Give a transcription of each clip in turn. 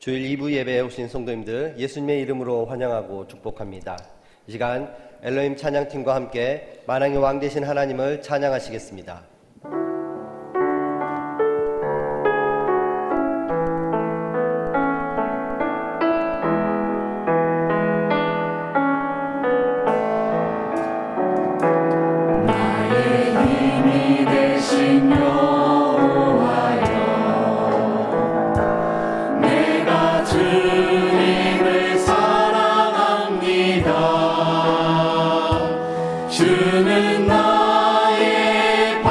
주일 2부 예배에 오신 성도님들 예수님의 이름으로 환영하고 축복합니다. 이 시간 엘로힘 찬양팀과 함께 만왕의 왕 되신 하나님을 찬양하시겠습니다. 나의 힘이 되신 여호와여, 내가 주님을 사랑합니다. 주는 나의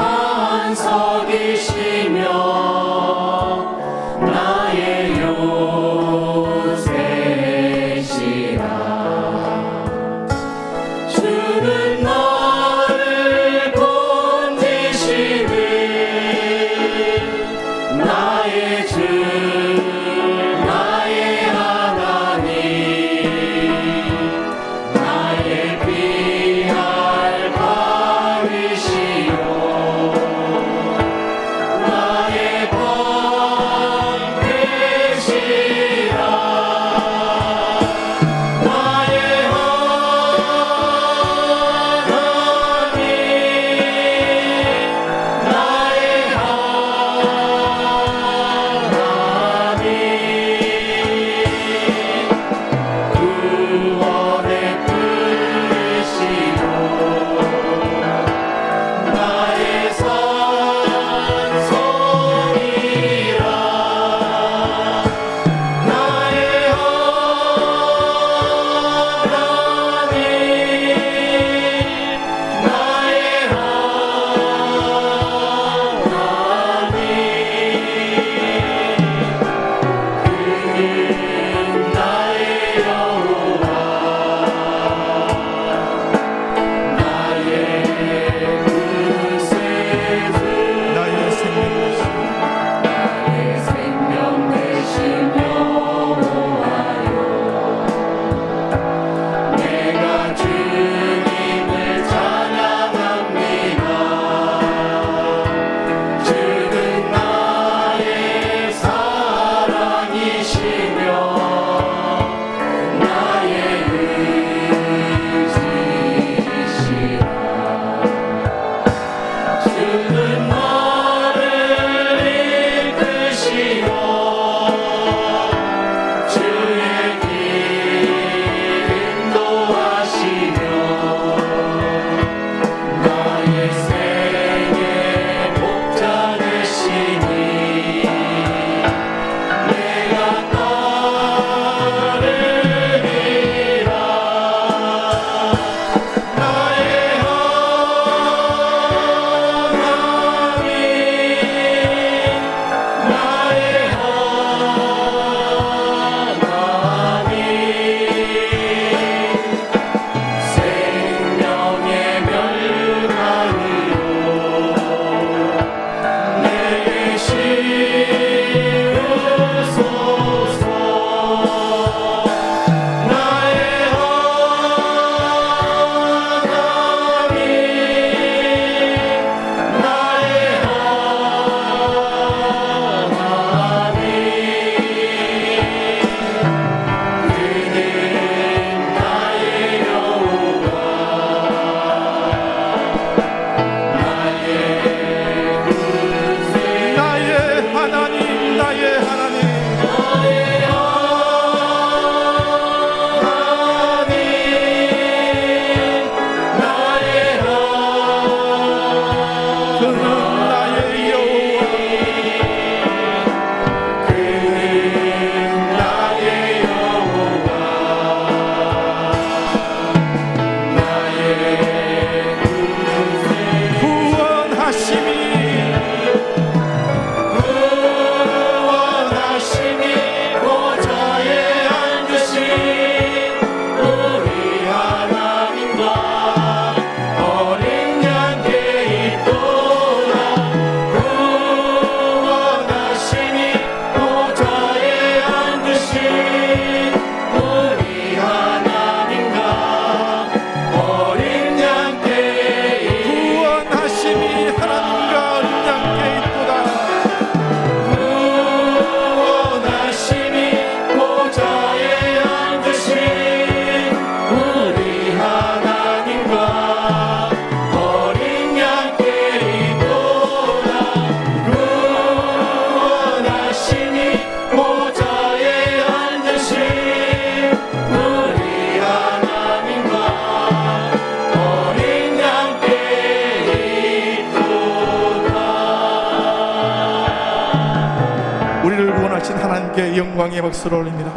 하나님께 영광의 박수를 올립니다.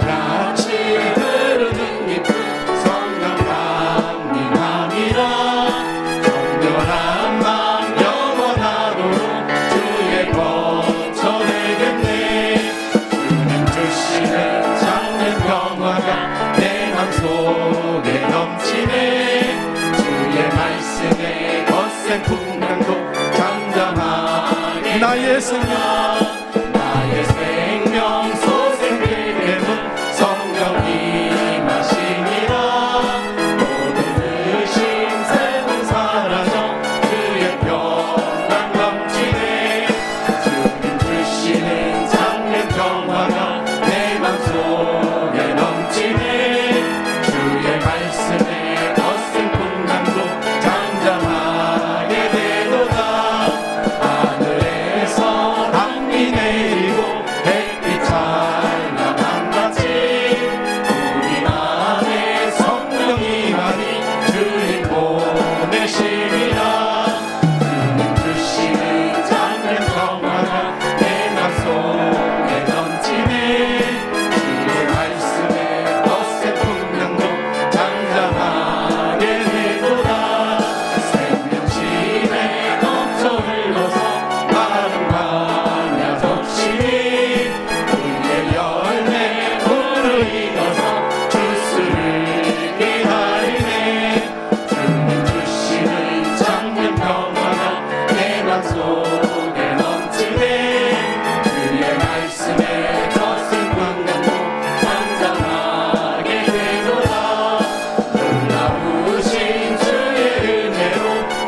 같이 흐르는 깊은 성령 강림함이라 정결한 맘 영원하도록 주의 거처되겠네. 주님 주시는 작은 평화가 내 맘속에 넘치네. 주의 말씀에 거센 풍랑도 잠잠하게 나의 생명 나의 생명 소생되게 문 성령이 마시니라. 모든 의심 세상 사라져 주의 평강 넘치네. 주님 주시는 장래 평화가 내 맘속에 넘치네. 주의 말씀에 거센 풍랑도 잠잠하게 되도다. 하늘에서 담비 내리고 햇빛 찬양한 같이 우리 안에 성령이 많이 주님 보내시리라. 주님 주시는 작은 평화가 내 맘속에 넘치네. 주의 말씀에 거센 풍랑도 잠잠하게 되도다. 생명심에 넘쳐 흘러서 마른 광야 적시니 우리의 열매 불을 익어서 주스를 기다리네. 주님 주시는 작은 평화가 내 맘속에 넘치네. 주의 말씀에 거센 풍랑도 잠잠하게 되도다. 놀라우신 주의 은혜로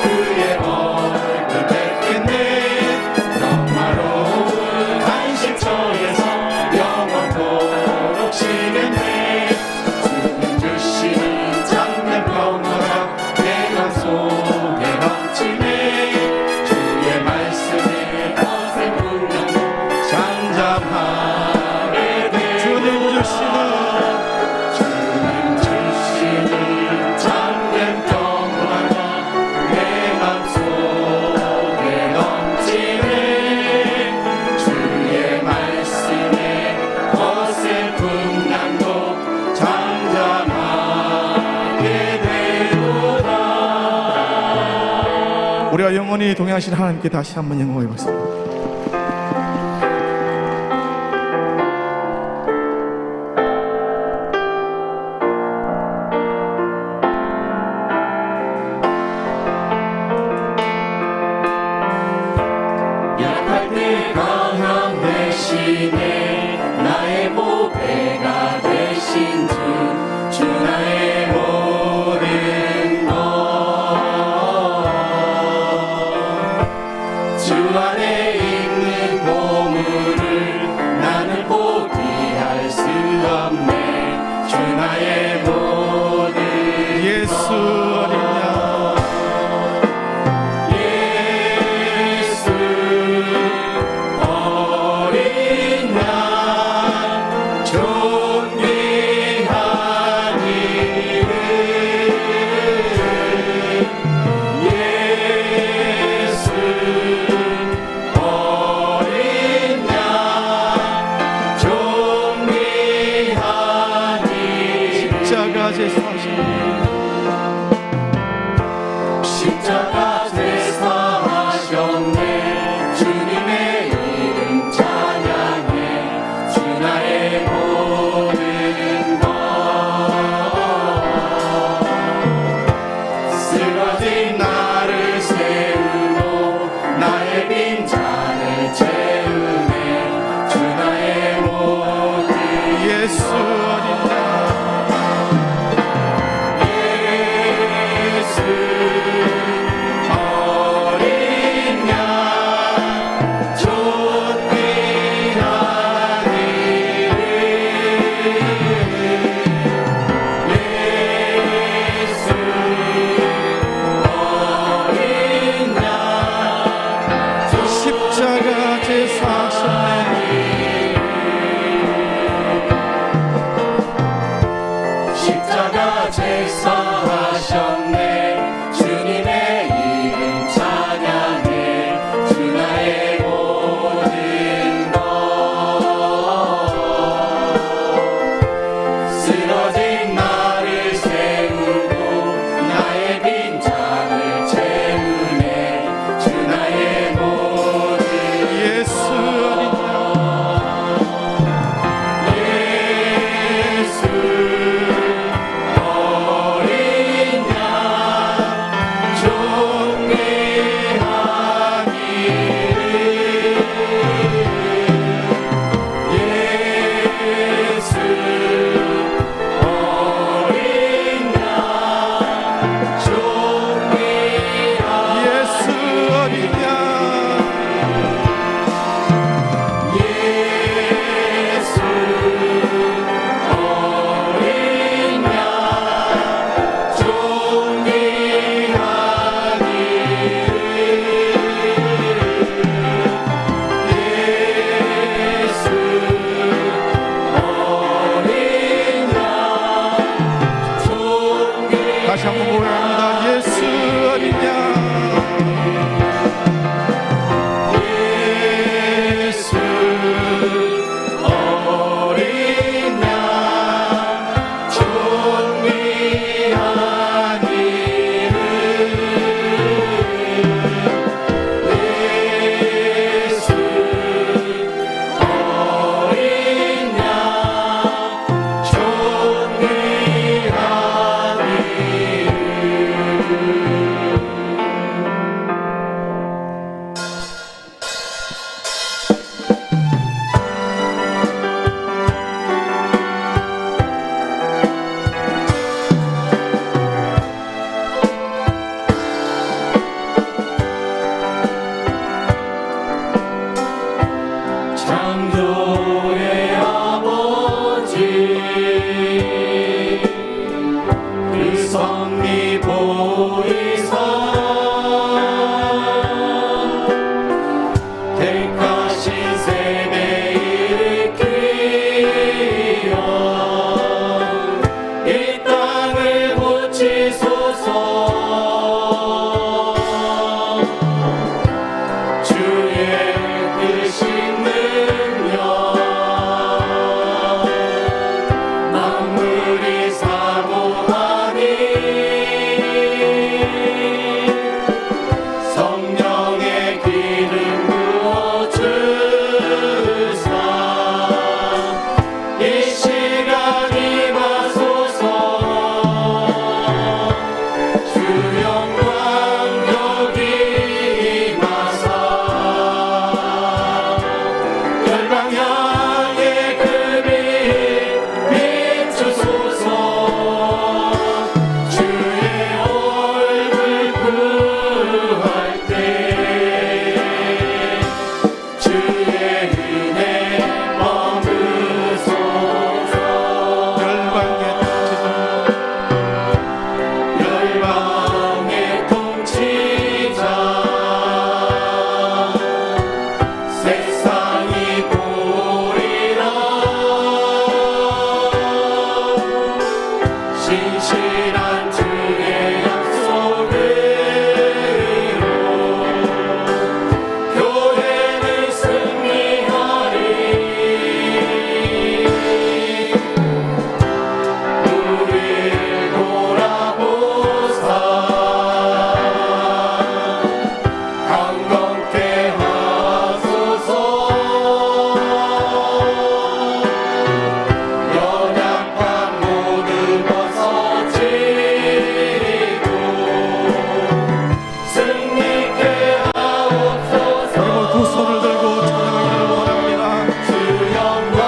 그의 얼굴 뵙겠네. 영화로운 안식처에서 영원토록 쉬겠네. 주님 주시는 작은 평화가 내 맘속에 넘치네. 주의 말씀에 거센 풍랑도 잠잠하게 되도다. 주님 주시는 작은 평화가 내 맘속에 넘치네. 주의 말씀에 거센 풍랑도 잠잠하게 되도다. 우리가 영원히 동행하신 하나님께 다시 한번 영광의 박수. 약할 때 강함 대신에 나의 보배가 되신 주 나의 모든 것 주 안에 창조의 아버지 그 섭리 보이사 택하신 세대 일으키어 이 땅을 고치소서. 주의 크신 능력 만물이 사모하니 성령의 기름 부어 주사 이 시간 임하소서. 주 영광 여기 임하사 열방 향해 그 빛 비추소서. 주의 얼굴 구할 때 주의 은혜 머무소서. 열방의 통치자 세상이 보리라. 신실한 주의 약속으로 교회는 승리하리. 우릴 돌아보사 강건케 하소서. 연약함 모두 벗어지고 승리케 하옵소서. 여러분 두 손을 들고 찬양하기를 원합니다. 주 영광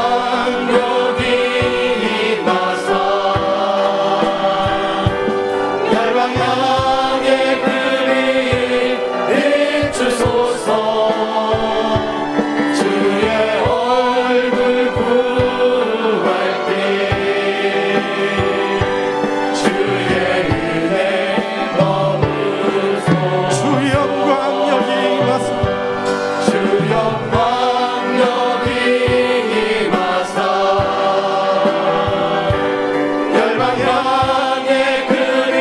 여기 임하사 열방 향해 그 빛 비추소서. 주의 얼굴 구할 때 주의 은혜 머무소서. 주 영광 여기 임하사 주 영광 여기 임하사 열방 향해 그 빛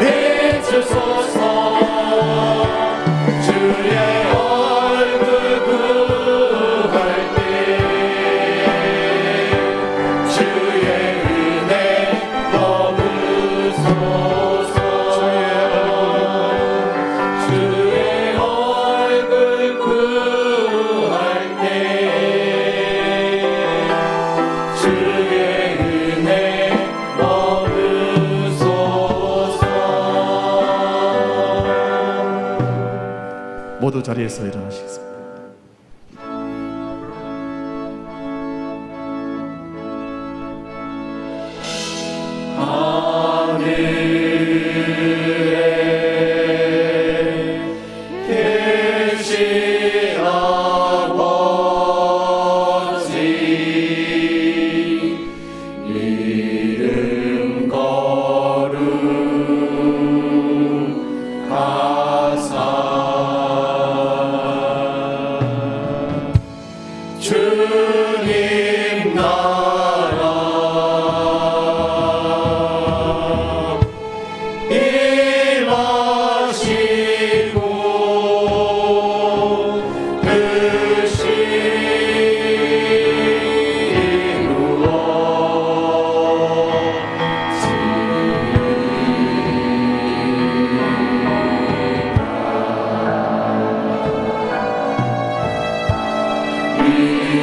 비추소서. 주의 얼굴 구할 때 주의 은혜 머무소서. 주의 얼굴 구할 때 주의 은혜 머무소서. 모두 자리에서 일어나시겠습니다. 하늘에 계신 아버지 이름 거룩하사 주님 나라 임하시고 뜻이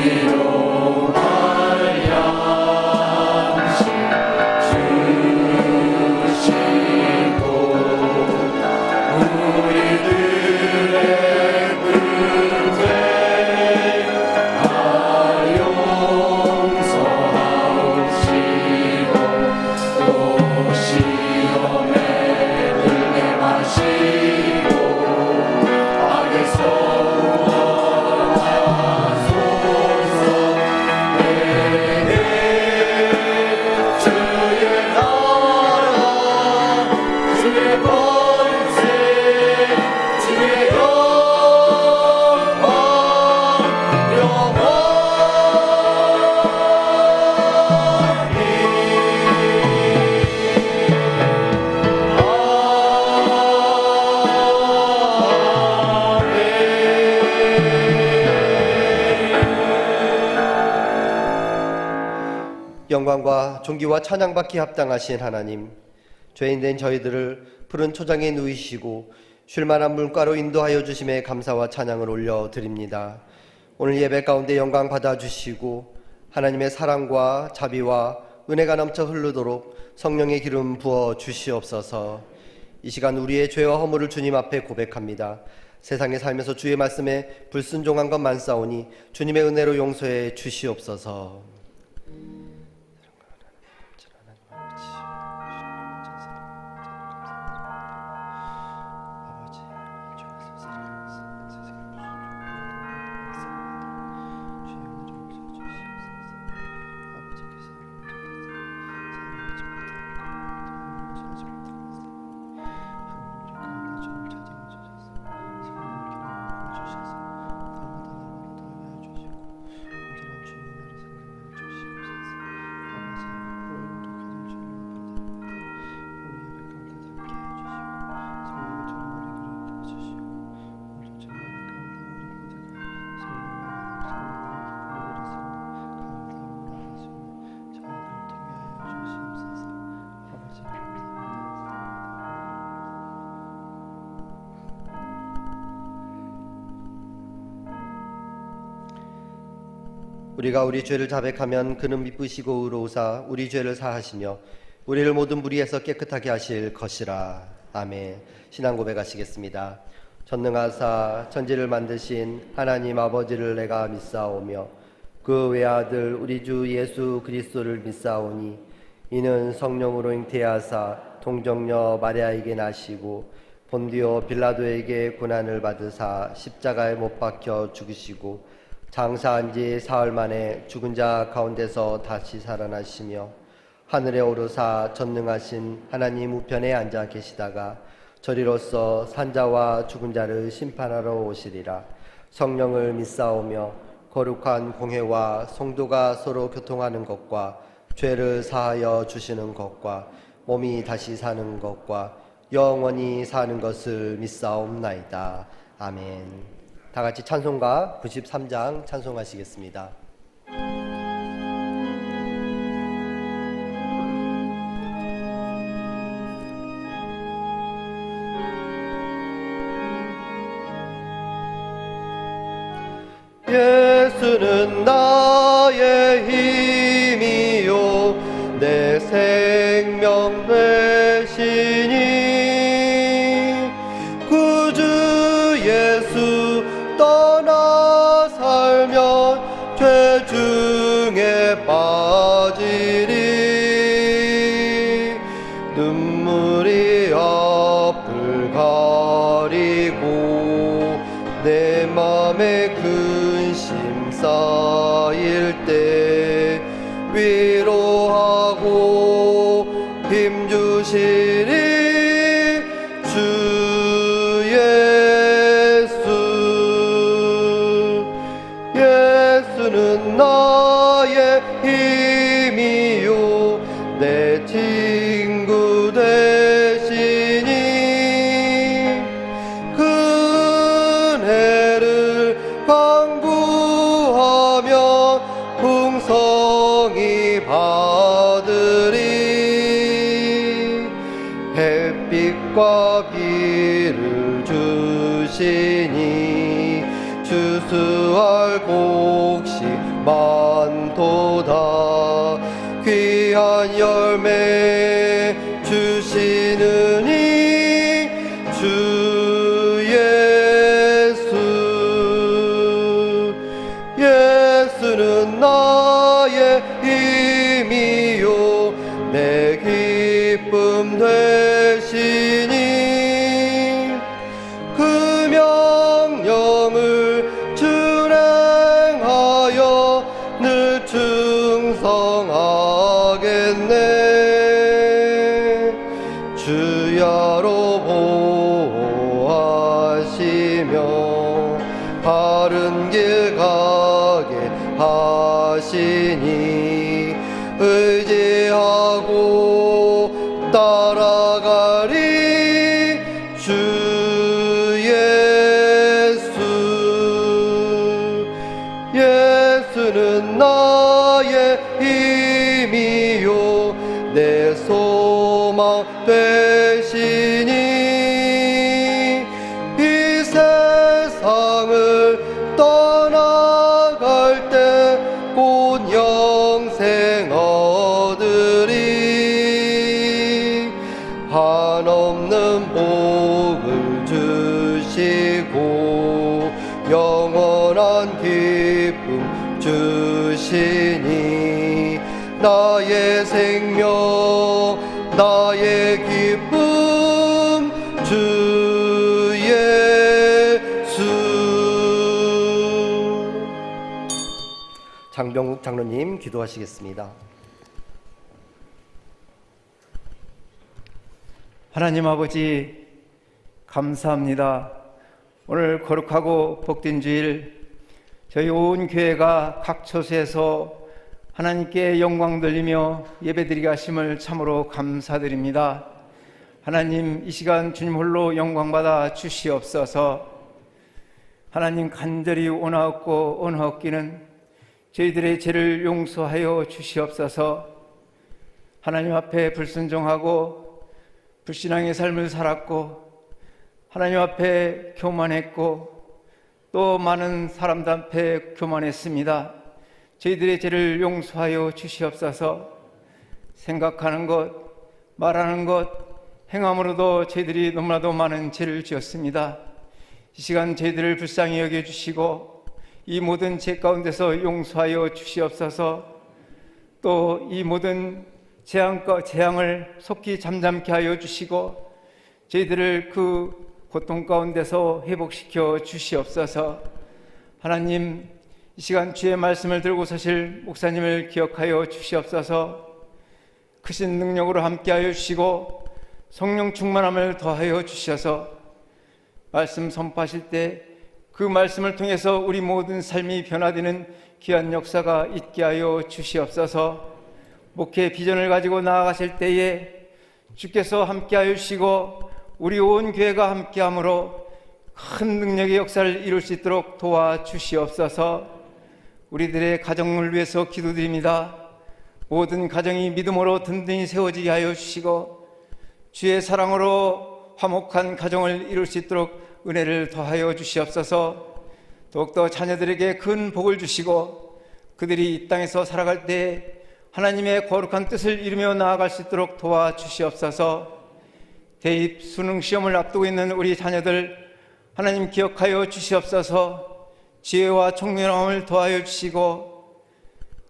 이루어지리라. 영광과 존귀와 찬양받기 합당하신 하나님, 죄인된 저희들을 푸른 초장에 누이시고 쉴만한 물가로 인도하여 주심에 감사와 찬양을 올려드립니다. 오늘 예배 가운데 영광 받아주시고 하나님의 사랑과 자비와 은혜가 넘쳐 흐르도록 성령의 기름 부어 주시옵소서. 이 시간 우리의 죄와 허물을 주님 앞에 고백합니다. 세상에 살면서 주의 말씀에 불순종한 것 많사오니 주님의 은혜로 용서해 주시옵소서. 우리가 우리 죄를 자백하면 그는 미쁘시고 의로우사 우리 죄를 사하시며 우리를 모든 무리에서 깨끗하게 하실 것이라. 아멘. 신앙 고백하시겠습니다. 전능하사 천지를 만드신 하나님 아버지를 내가 믿사오며 그 외아들 우리 주 예수 그리스도를 믿사오니 이는 성령으로 잉태하사 동정녀 마리아에게 나시고 본디오 빌라도에게 고난을 받으사 십자가에 못 박혀 죽으시고 장사한 지 사흘 만에 죽은 자 가운데서 다시 살아나시며 하늘에 오르사 전능하신 하나님 우편에 앉아 계시다가 저리로서 산자와 죽은 자를 심판하러 오시리라. 성령을 믿사오며 거룩한 공회와 성도가 서로 교통하는 것과 죄를 사하여 주시는 것과 몸이 다시 사는 것과 영원히 사는 것을 믿사옵나이다. 아멘. 다 같이 찬송가 93장 찬송하시겠습니다. 예수는 나의 힘이요 내 생명 되시니 구주 예수 떠나 살면 죄 중에 빠지리. 눈물이 앞을 가리고 내 맘에 근심 쌓일 때 위로하고 힘주시리. 예수는 나의 힘이요 내 친구 되시니 은혜를 강구하며 풍성히 받으리. 햇빛과 비를 주시니 주수할 곡식 많도다. 귀한 열매 주시느니 주 예수. 예수는 나의 힘이요 내 기쁨 되시니 그 명령을 준행하여 늘 충성하겠네. 주야로 보호하시며 바른 길 가게 하시니 의지하고 따라가리. 주 예수. 예수는 나의 힘 힘이요 내 소망 되시니 이 세상을 떠나갈 때 곧 영생 얻으리 한없는 복을 주시고 영원한 기쁨 주시니 나의 생명 나의 기쁨 주 예수. 장병욱 장로님 기도하시겠습니다. 하나님 아버지 감사합니다. 오늘 거룩하고 복된 주일 저희 온 교회가 각 처소에서 하나님께 영광 돌리며 예배드리게 하심을 참으로 감사드립니다. 하나님 이 시간 주님 홀로 영광받아 주시옵소서. 하나님 간절히 원하옵고 원하옵기는 저희들의 죄를 용서하여 주시옵소서. 하나님 앞에 불순종하고 불신앙의 삶을 살았고 하나님 앞에 교만했고 또 많은 사람들 앞에 교만했습니다. 저희들의 죄를 용서하여 주시옵소서. 생각하는 것, 말하는 것, 행함으로도 저희들이 너무나도 많은 죄를 지었습니다. 이 시간 저희들을 불쌍히 여겨주시고 이 모든 죄 가운데서 용서하여 주시옵소서. 또 이 모든 재앙을 속히 잠잠케 하여 주시고 저희들을 그 고통 가운데서 회복시켜 주시옵소서. 하나님 이 시간 주의 말씀을 들고 서실 목사님을 기억하여 주시옵소서. 크신 능력으로 함께하여 주시고 성령 충만함을 더하여 주셔서 말씀 선포하실 때 그 말씀을 통해서 우리 모든 삶이 변화되는 귀한 역사가 있게 하여 주시옵소서. 목회 비전을 가지고 나아가실 때에 주께서 함께하여 주시고 우리 온 교회가 함께함으로 큰 능력의 역사를 이룰 수 있도록 도와주시옵소서. 우리들의 가정을 위해서 기도드립니다. 모든 가정이 믿음으로 든든히 세워지게 하여 주시고 주의 사랑으로 화목한 가정을 이룰 수 있도록 은혜를 더하여 주시옵소서. 더욱더 자녀들에게 큰 복을 주시고 그들이 이 땅에서 살아갈 때 하나님의 거룩한 뜻을 이루며 나아갈 수 있도록 도와주시옵소서. 대입 수능 시험을 앞두고 있는 우리 자녀들 하나님 기억하여 주시옵소서. 지혜와 총명함을 더하여 주시고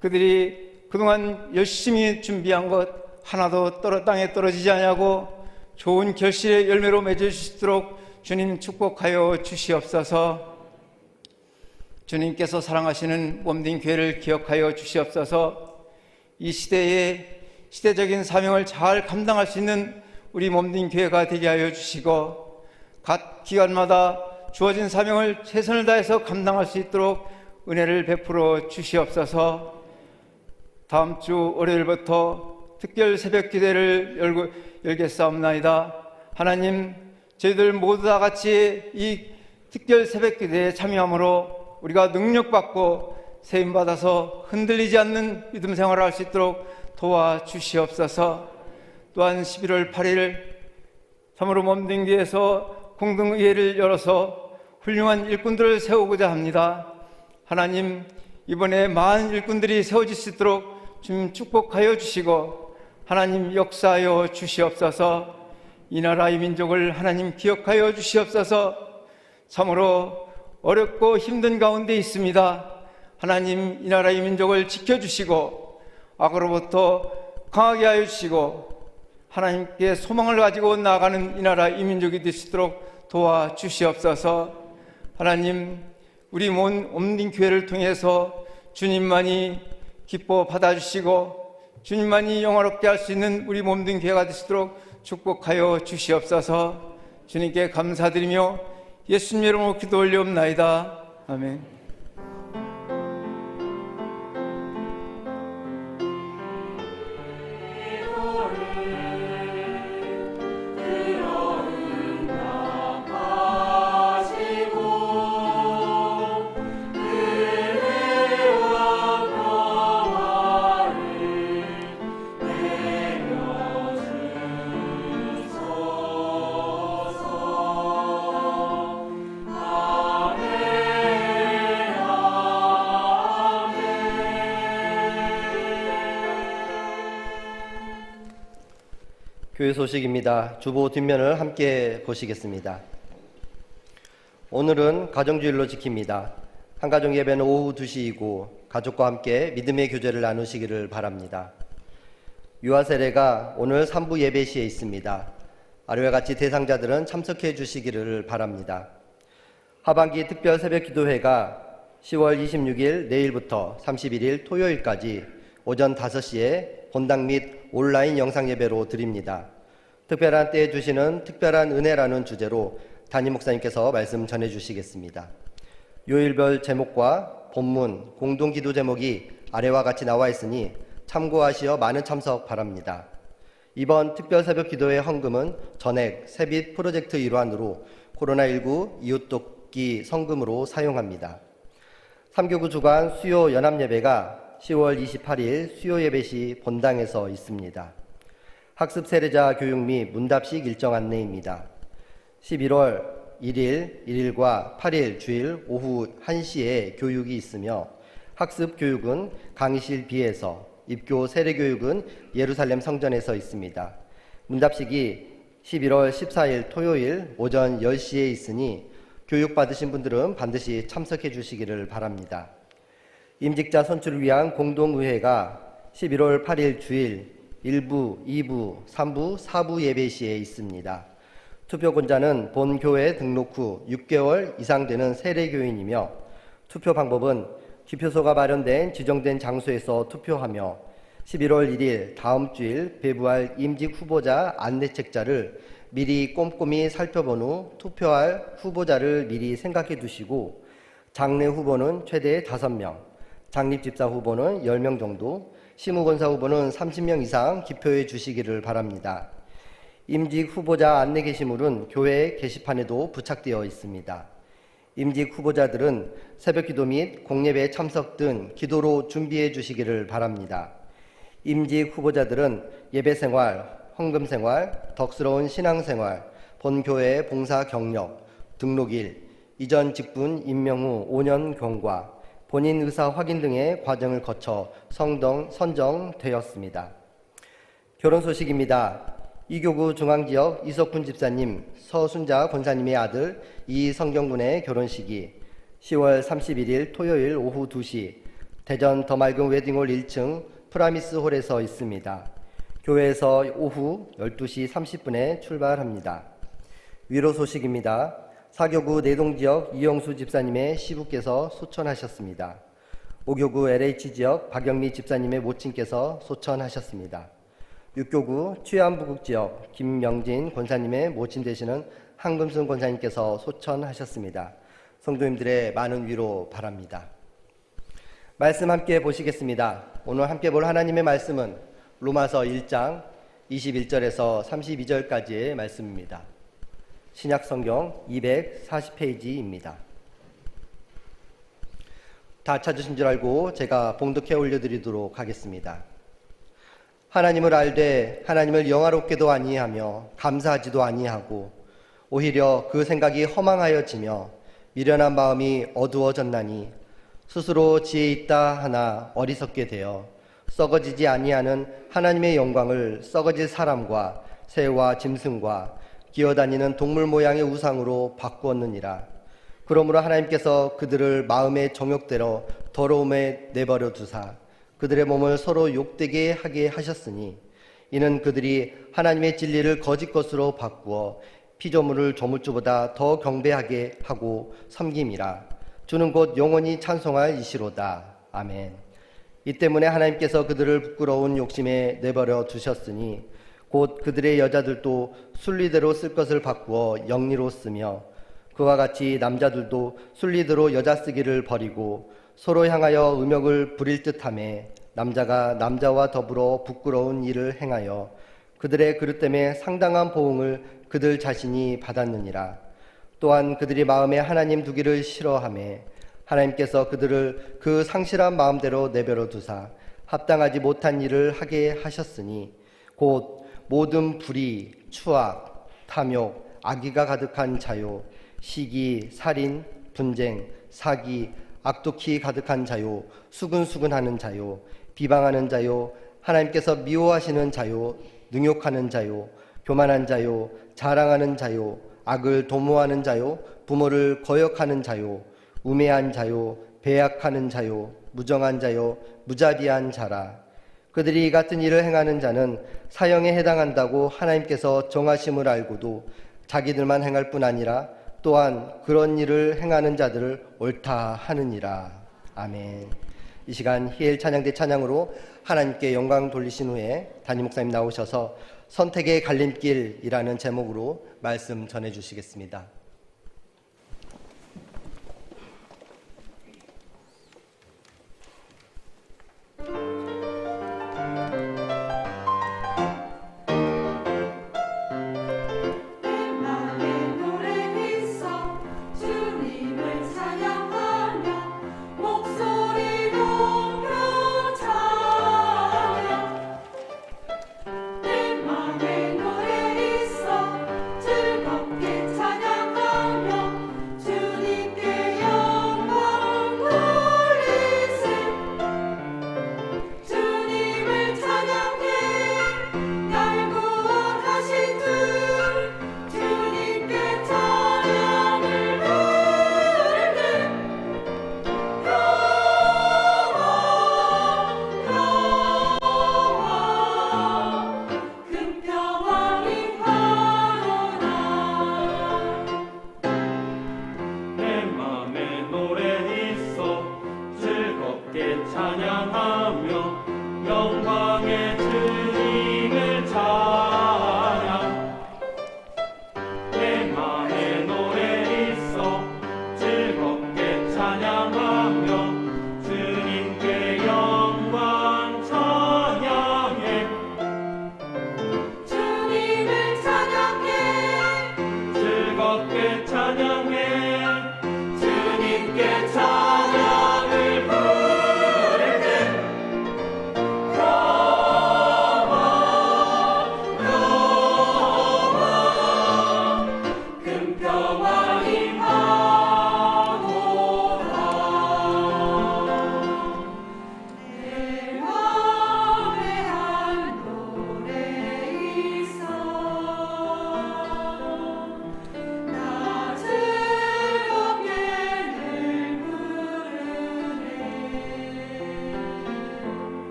그들이 그동안 열심히 준비한 것 하나도 땅에 떨어지지 않냐고 좋은 결실의 열매로 맺을 수 있도록 주님 축복하여 주시옵소서. 주님께서 사랑하시는 몸된 교회를 기억하여 주시옵소서. 이 시대에 시대적인 사명을 잘 감당할 수 있는 우리 몸된 교회가 되게 하여 주시고 각 기관마다 주어진 사명을 최선을 다해서 감당할 수 있도록 은혜를 베풀어 주시옵소서. 다음 주 월요일부터 특별 새벽 기도를 열겠사옵나이다. 하나님 저희들 모두 다 같이 이 특별 새벽 기도에 참여함으로 우리가 능력받고 세임받아서 흔들리지 않는 믿음 생활을 할 수 있도록 도와주시옵소서. 또한 11월 8일 참으로 몸된 교회에서 공동의회를 열어서 훌륭한 일꾼들을 세우고자 합니다. 하나님 이번에 많은 일꾼들이 세워질 수 있도록 주님 축복하여 주시고 하나님 역사하여 주시옵소서. 이 나라 이 민족을 하나님 기억하여 주시옵소서. 참으로 어렵고 힘든 가운데 있습니다. 하나님 이 나라 이 민족을 지켜주시고 악으로부터 강하게 하여 주시고 하나님께 소망을 가지고 나아가는 이 나라 이 민족이 될 수 있도록 도와주시옵소서. 하나님 우리 몸된 교회를 통해서 주님만이 기뻐 받아주시고 주님만이 영화롭게 할 수 있는 우리 몸된 교회가 될 수 있도록 축복하여 주시옵소서. 주님께 감사드리며 예수님 이름으로 기도 올리옵나이다. 아멘. 교회 소식입니다. 주보 뒷면을 함께 보시겠습니다. 오늘은 가정주일로 지킵니다. 한가정 예배는 오후 2시이고 가족과 함께 믿음의 교제를 나누시기를 바랍니다. 유아 세례가 오늘 3부 예배 시에 있습니다. 아래와 같이 대상자들은 참석해 주시기를 바랍니다. 하반기 특별 새벽 기도회가 10월 26일 내일부터 31일 토요일까지 오전 5시에 본당 및 온라인 영상 예배로 드립니다. 특별한 때에 주시는 특별한 은혜라는 주제로 담임 목사님께서 말씀 전해 주시겠습니다. 요일별 제목과 본문, 공동기도 제목이 아래와 같이 나와 있으니 참고하시어 많은 참석 바랍니다. 이번 특별 새벽 기도회 헌금은 전액 세빛 프로젝트 일환으로 코로나19 이웃돕기 성금으로 사용합니다. 3교구 주간 수요 연합예배가 10월 28일 수요 예배 시 본당에서 있습니다. 학습 세례자 교육 및 문답식 일정 안내입니다. 11월 1일, 1일과 8일 주일 오후 1시에 교육이 있으며 학습 교육은 강의실 B에서, 입교 세례 교육은 예루살렘 성전에서 있습니다. 문답식이 11월 14일 토요일 오전 10시에 있으니 교육받으신 분들은 반드시 참석해 주시기를 바랍니다. 임직자 선출을 위한 공동의회가 11월 8일 주일 1부, 2부, 3부, 4부 예배 시에 있습니다. 투표권자는 본 교회 등록 후 6개월 이상 되는 세례교인이며 투표 방법은 기표소가 마련된 지정된 장소에서 투표하며 11월 1일 다음 주일 배부할 임직 후보자 안내책자를 미리 꼼꼼히 살펴본 후 투표할 후보자를 미리 생각해 두시고 장례 후보는 최대 5명, 장립집사 후보는 10명 정도, 시무권사 후보는 30명 이상 기표해 주시기를 바랍니다. 임직 후보자 안내 게시물은 교회 게시판에도 부착되어 있습니다. 임직 후보자들은 새벽기도 및 공예배 참석 등 기도로 준비해 주시기를 바랍니다. 임직 후보자들은 예배생활, 헌금생활, 덕스러운 신앙생활, 본교회 봉사 경력, 등록일, 이전 직분 임명 후 5년 경과, 본인 의사 확인 등의 과정을 거쳐 선정되었습니다. 결혼 소식입니다. 이교구 중앙지역 이석훈 집사님, 서순자 권사님의 아들 이성경군의 결혼식이 10월 31일 토요일 오후 2시 대전 더 맑은 웨딩홀 1층 프라미스 홀에서 있습니다. 교회에서 오후 12시 30분에 출발합니다. 위로 소식입니다. 사교구 내동지역 이영수 집사님의 시부께서 소천하셨습니다. 5교구 LH지역 박영미 집사님의 모친께서 소천하셨습니다. 6교구 취안부국지역 김명진 권사님의 모친 되시는 한금순 권사님께서 소천하셨습니다. 성도님들의 많은 위로 바랍니다. 말씀 함께 보시겠습니다. 오늘 함께 볼 하나님의 말씀은 로마서 1장 21절에서 32절까지의 말씀입니다. 신약성경 240페이지입니다. 다 찾으신 줄 알고 제가 봉독해 올려드리도록 하겠습니다. 하나님을 알되 하나님을 영화롭게도 아니하며 감사하지도 아니하고 오히려 그 생각이 허망하여지며 미련한 마음이 어두워졌나니 스스로 지혜 있다 하나 어리석게 되어 썩어지지 아니하는 하나님의 영광을 썩어질 사람과 새와 짐승과 기어다니는 동물 모양의 우상으로 바꾸었느니라. 그러므로 하나님께서 그들을 마음의 정욕대로 더러움에 내버려 두사 그들의 몸을 서로 욕되게 하게 하셨으니 이는 그들이 하나님의 진리를 거짓 것으로 바꾸어 피조물을 조물주보다 더 경배하게 하고 섬김이라. 주는 곧 영원히 찬송할 이시로다. 아멘. 이 때문에 하나님께서 그들을 부끄러운 욕심에 내버려 두셨으니 곧 그들의 여자들도 순리대로 쓸 것을 바꾸어 영리로 쓰며 그와 같이 남자들도 순리대로 여자 쓰기를 버리고 서로 향하여 음욕을 부릴 듯하며 남자가 남자와 더불어 부끄러운 일을 행하여 그들의 그릇 때문에 상당한 보응을 그들 자신이 받았느니라. 또한 그들이 마음에 하나님 두기를 싫어하며 하나님께서 그들을 그 상실한 마음대로 내버려 두사 합당하지 못한 일을 하게 하셨으니 곧 모든 불의, 추악, 탐욕, 악의가 가득한 자요, 시기, 살인, 분쟁, 사기, 악독히 가득한 자요, 수근수근하는 자요, 비방하는 자요, 하나님께서 미워하시는 자요, 능욕하는 자요, 교만한 자요, 자랑하는 자요, 악을 도모하는 자요, 부모를 거역하는 자요, 우매한 자요, 배약하는 자요, 무정한 자요, 무자비한 자라. 그들이 이 같은 일을 행하는 자는 사형에 해당한다고 하나님께서 정하심을 알고도 자기들만 행할 뿐 아니라 또한 그런 일을 행하는 자들을 옳다 하느니라. 아멘. 이 시간 희엘 찬양대 찬양으로 하나님께 영광 돌리신 후에 담임 목사님 나오셔서 선택의 갈림길이라는 제목으로 말씀 전해 주시겠습니다.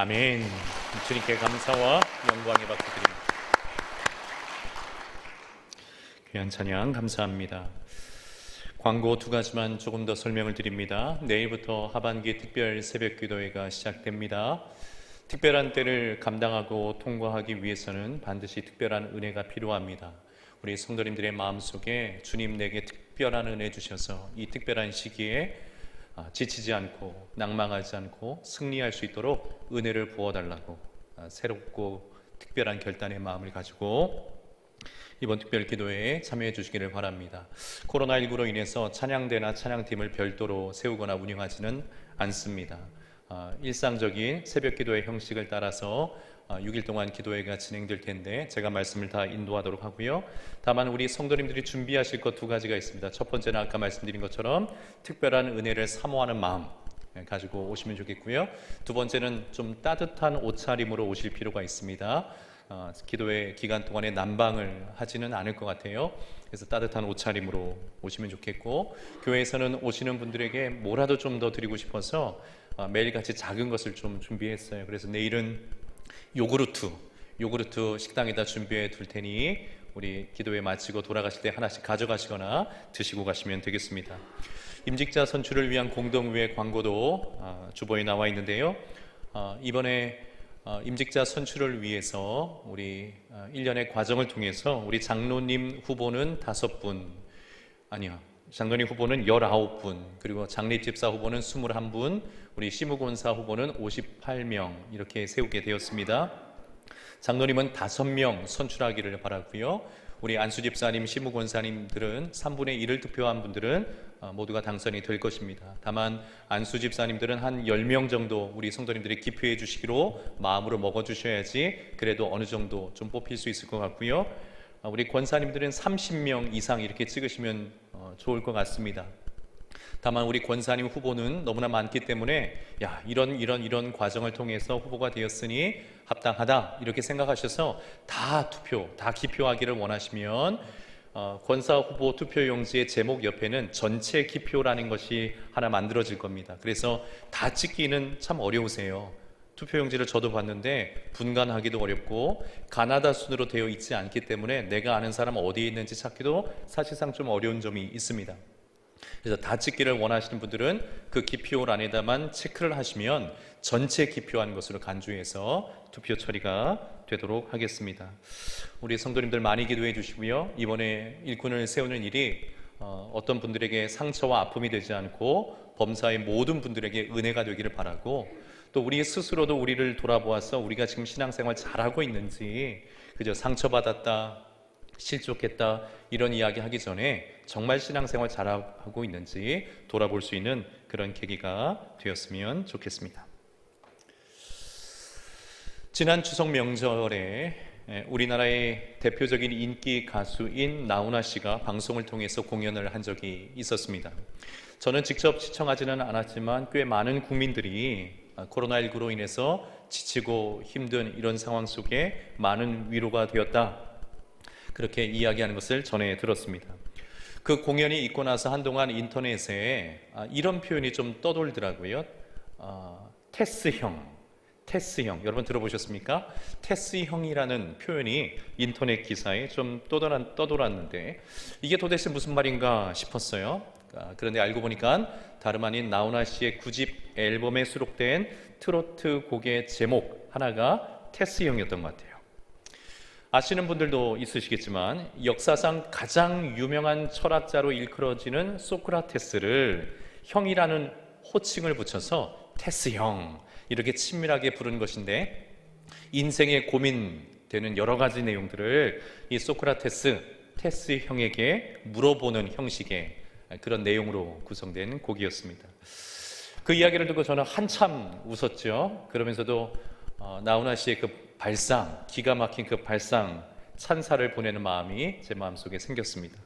아멘. 주님께 감사와 영광의 박수 드립니다. 귀한 찬양 감사합니다. 광고 두 가지만 조금 더 설명을 드립니다. 내일부터 하반기 특별 새벽 기도회가 시작됩니다. 특별한 때를 감당하고 통과하기 위해서는 반드시 특별한 은혜가 필요합니다. 우리 성도님들의 마음속에 주님 내게 특별한 은혜 주셔서 이 특별한 시기에 지치지 않고 낭망하지 않고 승리할 수 있도록 은혜를 부어달라고 새롭고 특별한 결단의 마음을 가지고 이번 특별 기도회에 참여해 주시기를 바랍니다. 코로나19로 인해서 찬양대나 찬양팀을 별도로 세우거나 운영하지는 않습니다. 일상적인 새벽 기도회 형식을 따라서 6일 동안 기도회가 진행될 텐데 제가 말씀을 다 인도하도록 하고요. 다만 우리 성도님들이 준비하실 것 두 가지가 있습니다. 첫 번째는 아까 말씀드린 것처럼 특별한 은혜를 사모하는 마음 가지고 오시면 좋겠고요. 두 번째는 좀 따뜻한 옷차림으로 오실 필요가 있습니다. 기도회 기간 동안에 난방을 하지는 않을 것 같아요. 그래서 따뜻한 옷차림으로 오시면 좋겠고, 교회에서는 오시는 분들에게 뭐라도 좀 더 드리고 싶어서 매일같이 작은 것을 좀 준비했어요. 그래서 내일은 요구르트 식당에다 준비해 둘 테니 우리 기도회 마치고 돌아가실 때 하나씩 가져가시거나 드시고 가시면 되겠습니다. 임직자 선출을 위한 공동의회 광고도 주보에 나와 있는데요. 이번에 임직자 선출을 위해서 우리 1년의 과정을 통해서 우리 장로님 후보는 5분, 장로님 후보는 19분, 그리고 장립집사 후보는 21분, 우리 시무권사 후보는 58명 이렇게 세우게 되었습니다. 장로님은 5명 선출하기를 바라고요. 우리 안수집사님, 시무권사님들은 3분의 1을 투표한 분들은 모두가 당선이 될 것입니다. 다만 안수집사님들은 한 10명 정도 우리 성도님들이 기표해 주시기로 마음으로 먹어주셔야지 그래도 어느 정도 좀 뽑힐 수 있을 것 같고요. 우리 권사님들은 30명 이상 이렇게 찍으시면 좋을 것 같습니다. 다만 우리 권사님 후보는 너무나 많기 때문에 이런 과정을 통해서 후보가 되었으니 합당하다 이렇게 생각하셔서 다 기표하기를 원하시면 권사 후보 투표용지의 제목 옆에는 전체 기표라는 것이 하나 만들어질 겁니다. 그래서 다 찍기는 참 어려우세요. 투표용지를 저도 봤는데 분간하기도 어렵고 가나다 순으로 되어 있지 않기 때문에 내가 아는 사람 어디에 있는지 찾기도 사실상 좀 어려운 점이 있습니다. 그래서 다 찍기를 원하시는 분들은 그 기표란에다만 체크를 하시면 전체 기표한 것으로 간주해서 투표 처리가 되도록 하겠습니다. 우리 성도님들 많이 기도해 주시고요. 이번에 일꾼을 세우는 일이 어떤 분들에게 상처와 아픔이 되지 않고 범사의 모든 분들에게 은혜가 되기를 바라고, 또 우리 스스로도 우리를 돌아보아서 우리가 지금 신앙생활 잘하고 있는지, 그저 상처받았다, 실족했다 이런 이야기 하기 전에 정말 신앙생활 잘하고 있는지 돌아볼 수 있는 그런 계기가 되었으면 좋겠습니다. 지난 추석 명절에 우리나라의 대표적인 인기 가수인 나훈아 씨가 방송을 통해서 공연을 한 적이 있었습니다. 저는 직접 시청하지는 않았지만 꽤 많은 국민들이 코로나19로 인해서 지치고 힘든 이런 상황 속에 많은 위로가 되었다, 그렇게 이야기하는 것을 전해 들었습니다. 그 공연이 있고 나서 한동안 인터넷에 이런 표현이 좀 떠돌더라고요. 테스형, 여러분 들어보셨습니까? 테스형이라는 표현이 인터넷 기사에 좀 떠돌았는데 이게 도대체 무슨 말인가 싶었어요. 그런데 알고 보니까 다름 아닌 나훈아 씨의 9집 앨범에 수록된 트로트 곡의 제목 하나가 테스형이었던 것 같아요. 아시는 분들도 있으시겠지만 역사상 가장 유명한 철학자로 일컬어지는 소크라테스를 형이라는 호칭을 붙여서 테스형 이렇게 친밀하게 부른 것인데, 인생의 고민되는 여러 가지 내용들을 이 테스 형에게 물어보는 형식의 그런 내용으로 구성된 곡이었습니다. 그 이야기를 듣고 저는 한참 웃었죠. 그러면서도 나훈아 씨의 그 발상, 기가 막힌 그 발상, 찬사를 보내는 마음이 제 마음속에 생겼습니다.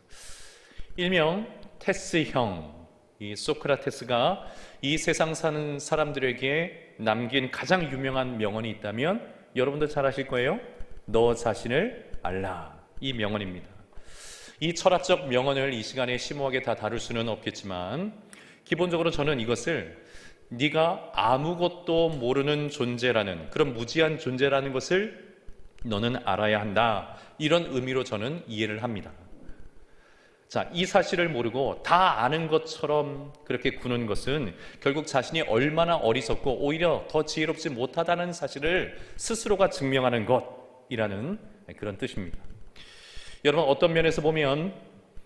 일명 테스형, 이 소크라테스가 이 세상 사는 사람들에게 남긴 가장 유명한 명언이 있다면 여러분들 잘 아실 거예요. 너 자신을 알라, 이 명언입니다. 이 철학적 명언을 이 시간에 심오하게 다 다룰 수는 없겠지만 기본적으로 저는 이것을 네가 아무것도 모르는 존재라는, 그런 무지한 존재라는 것을 너는 알아야 한다, 이런 의미로 저는 이해를 합니다. 자, 이 사실을 모르고 다 아는 것처럼 그렇게 구는 것은 결국 자신이 얼마나 어리석고 오히려 더 지혜롭지 못하다는 사실을 스스로가 증명하는 것이라는 그런 뜻입니다. 여러분, 어떤 면에서 보면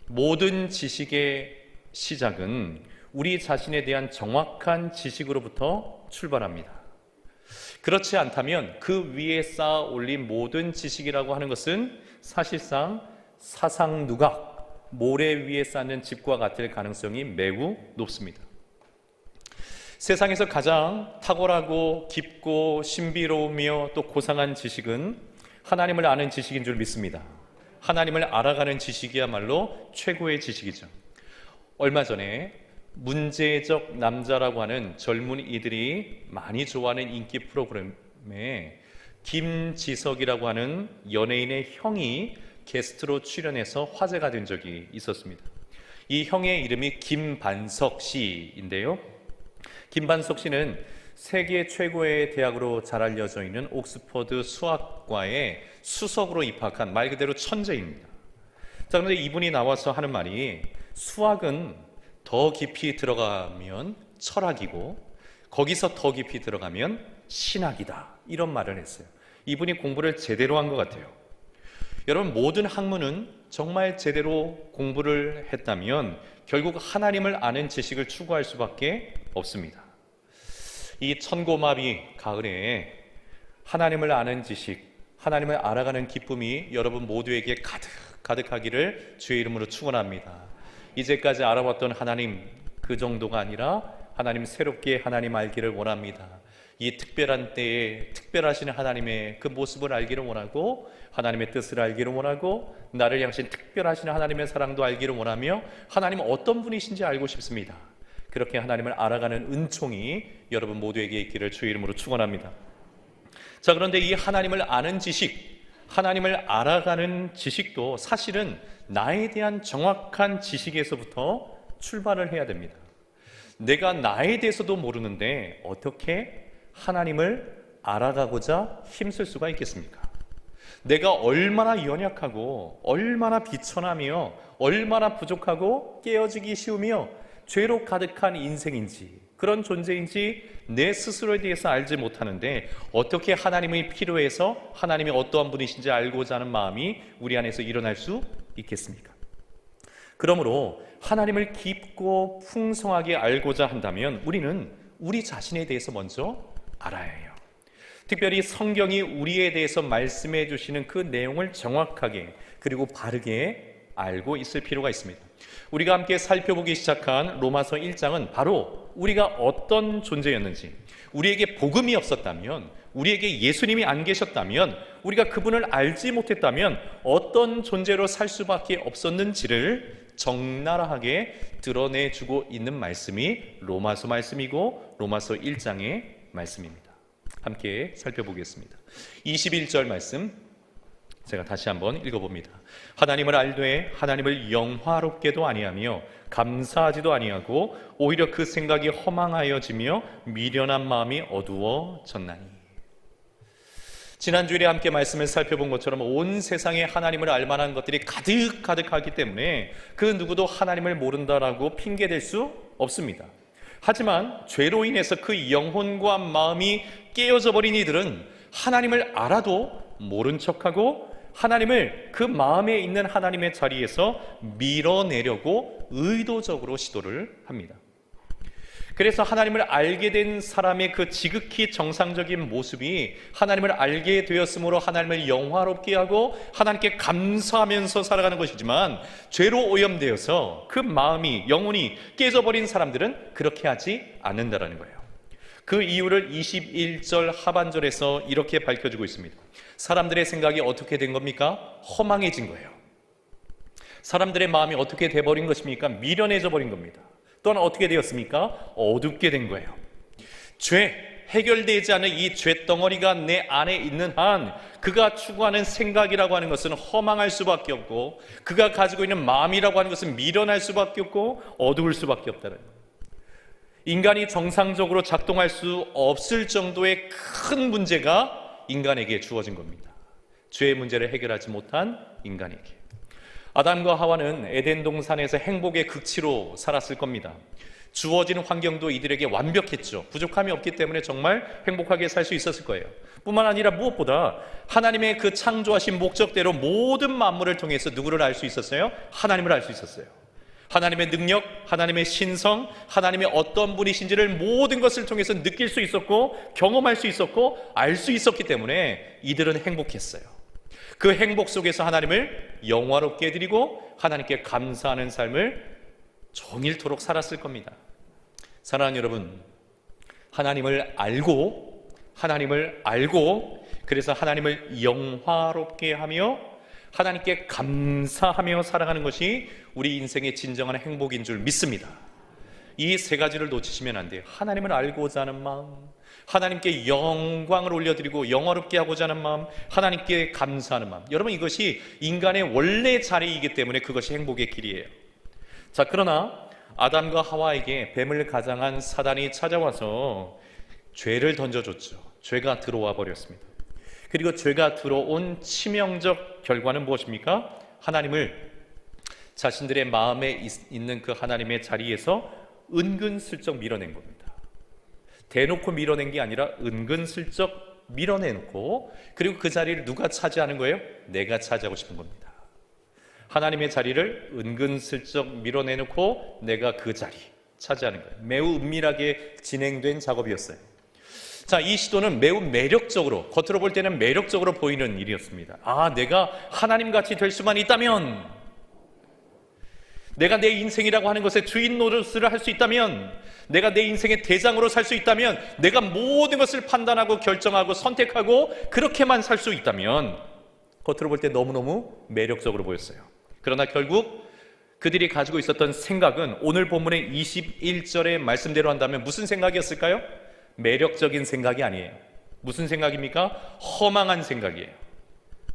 모든 지식의 시작은 우리 자신에 대한 정확한 지식으로부터 출발합니다. 그렇지 않다면 그 위에 쌓아 올린 모든 지식이라고 하는 것은 사실상 사상 누각, 모래 위에 쌓는 집과 같을 가능성이 매우 높습니다. 세상에서 가장 탁월하고 깊고 신비로우며 또 고상한 지식은 하나님을 아는 지식인 줄 믿습니다. 하나님을 알아가는 지식이야말로 최고의 지식이죠. 얼마 전에 문제적 남자라고 하는 젊은이들이 많이 좋아하는 인기 프로그램에 김지석이라고 하는 연예인의 형이 게스트로 출연해서 화제가 된 적이 있었습니다. 이 형의 이름이 김반석 씨인데요. 김반석 씨는 세계 최고의 대학으로 잘 알려져 있는 옥스퍼드 수학과에 수석으로 입학한 말 그대로 천재입니다. 자, 그런데 이분이 나와서 하는 말이 수학은 더 깊이 들어가면 철학이고 거기서 더 깊이 들어가면 신학이다, 이런 말을 했어요. 이분이 공부를 제대로 한 것 같아요. 여러분, 모든 학문은 정말 제대로 공부를 했다면 결국 하나님을 아는 지식을 추구할 수밖에 없습니다. 이 천고마비 가을에 하나님을 아는 지식, 하나님을 알아가는 기쁨이 여러분 모두에게 가득하기를 주의 이름으로 축원합니다. 이제까지 알아봤던 하나님 그 정도가 아니라 하나님 새롭게 하나님 알기를 원합니다. 이 특별한 때에 특별하신 하나님의 그 모습을 알기를 원하고 하나님의 뜻을 알기를 원하고 나를 향하신 특별하신 하나님의 사랑도 알기를 원하며 하나님은 어떤 분이신지 알고 싶습니다. 그렇게 하나님을 알아가는 은총이 여러분 모두에게 있기를 주의 이름으로 축원합니다. 자, 그런데 이 하나님을 아는 지식, 하나님을 알아가는 지식도 사실은 나에 대한 정확한 지식에서부터 출발을 해야 됩니다. 내가 나에 대해서도 모르는데 어떻게 하나님을 알아가고자 힘쓸 수가 있겠습니까? 내가 얼마나 연약하고 얼마나 비천하며 얼마나 부족하고 깨어지기 쉬우며 죄로 가득한 인생인지, 그런 존재인지 내 스스로에 대해서 알지 못하는데 어떻게 하나님이 필요해서 하나님이 어떠한 분이신지 알고자 하는 마음이 우리 안에서 일어날 수 있겠습니까? 그러므로 하나님을 깊고 풍성하게 알고자 한다면 우리는 우리 자신에 대해서 먼저 알아야 해요. 특별히 성경이 우리에 대해서 말씀해 주시는 그 내용을 정확하게 그리고 바르게 알고 있을 필요가 있습니다. 우리가 함께 살펴보기 시작한 로마서 1장은 바로 우리가 어떤 존재였는지, 우리에게 복음이 없었다면, 우리에게 예수님이 안 계셨다면, 우리가 그분을 알지 못했다면 어떤 존재로 살 수밖에 없었는지를 적나라하게 드러내주고 있는 말씀이 로마서 말씀이고 로마서 1장의 말씀입니다. 함께 살펴보겠습니다. 21절 말씀 제가 다시 한번 읽어봅니다. 하나님을 알되 하나님을 영화롭게도 아니하며 감사하지도 아니하고 오히려 그 생각이 허망하여지며 미련한 마음이 어두워졌나니. 지난주일에 함께 말씀을 살펴본 것처럼 온 세상에 하나님을 알만한 것들이 가득하기 때문에 그 누구도 하나님을 모른다라고 핑계댈 수 없습니다. 하지만 죄로 인해서 그 영혼과 마음이 깨어져 버린 이들은 하나님을 알아도 모른 척하고 하나님을 그 마음에 있는 하나님의 자리에서 밀어내려고 의도적으로 시도를 합니다. 그래서 하나님을 알게 된 사람의 그 지극히 정상적인 모습이 하나님을 알게 되었으므로 하나님을 영화롭게 하고 하나님께 감사하면서 살아가는 것이지만 죄로 오염되어서 그 마음이, 영혼이 깨져버린 사람들은 그렇게 하지 않는다라는 거예요. 그 이유를 21절 하반절에서 이렇게 밝혀주고 있습니다. 사람들의 생각이 어떻게 된 겁니까? 허망해진 거예요. 사람들의 마음이 어떻게 돼버린 것입니까? 미련해져 버린 겁니다. 또한 어떻게 되었습니까? 어둡게 된 거예요. 죄, 해결되지 않은 이 죄덩어리가 내 안에 있는 한 그가 추구하는 생각이라고 하는 것은 허망할 수밖에 없고 그가 가지고 있는 마음이라고 하는 것은 미련할 수밖에 없고 어두울 수밖에 없다는 거예요. 인간이 정상적으로 작동할 수 없을 정도의 큰 문제가 인간에게 주어진 겁니다. 죄의 문제를 해결하지 못한 인간에게. 아담과 하와는 에덴 동산에서 행복의 극치로 살았을 겁니다. 주어진 환경도 이들에게 완벽했죠. 부족함이 없기 때문에 정말 행복하게 살 수 있었을 거예요. 뿐만 아니라 무엇보다 하나님의 그 창조하신 목적대로 모든 만물을 통해서 누구를 알 수 있었어요? 하나님을 알 수 있었어요. 하나님의 능력, 하나님의 신성, 하나님의 어떤 분이신지를 모든 것을 통해서 느낄 수 있었고 경험할 수 있었고 알 수 있었기 때문에 이들은 행복했어요. 그 행복 속에서 하나님을 영화롭게 해드리고 하나님께 감사하는 삶을 종일토록 살았을 겁니다. 사랑하는 여러분, 하나님을 알고 그래서 하나님을 영화롭게 하며 하나님께 감사하며 살아가는 것이 우리 인생의 진정한 행복인 줄 믿습니다. 이 세 가지를 놓치시면 안 돼요. 하나님을 알고자 하는 마음, 하나님께 영광을 올려드리고 영화롭게 하고자 하는 마음, 하나님께 감사하는 마음. 여러분, 이것이 인간의 원래 자리이기 때문에 그것이 행복의 길이에요. 자, 그러나 아담과 하와에게 뱀을 가장한 사단이 찾아와서 죄를 던져줬죠. 죄가 들어와 버렸습니다. 그리고 죄가 들어온 치명적 결과는 무엇입니까? 하나님을 자신들의 마음에 있는 그 하나님의 자리에서 은근슬쩍 밀어낸 겁니다. 대놓고 밀어낸 게 아니라 은근슬쩍 밀어내놓고, 그리고 그 자리를 누가 차지하는 거예요? 내가 차지하고 싶은 겁니다. 하나님의 자리를 은근슬쩍 밀어내놓고 내가 그 자리 차지하는 거예요. 매우 은밀하게 진행된 작업이었어요. 자, 이 시도는 매우 매력적으로, 겉으로 볼 때는 매력적으로 보이는 일이었습니다. 아, 내가 하나님같이 될 수만 있다면, 내가 내 인생이라고 하는 것에 주인 노릇을 할 수 있다면, 내가 내 인생의 대장으로 살 수 있다면, 내가 모든 것을 판단하고 결정하고 선택하고 그렇게만 살 수 있다면, 겉으로 볼 때 너무너무 매력적으로 보였어요. 그러나 결국 그들이 가지고 있었던 생각은 오늘 본문의 21절의 말씀대로 한다면 무슨 생각이었을까요? 매력적인 생각이 아니에요. 무슨 생각입니까? 허망한 생각이에요.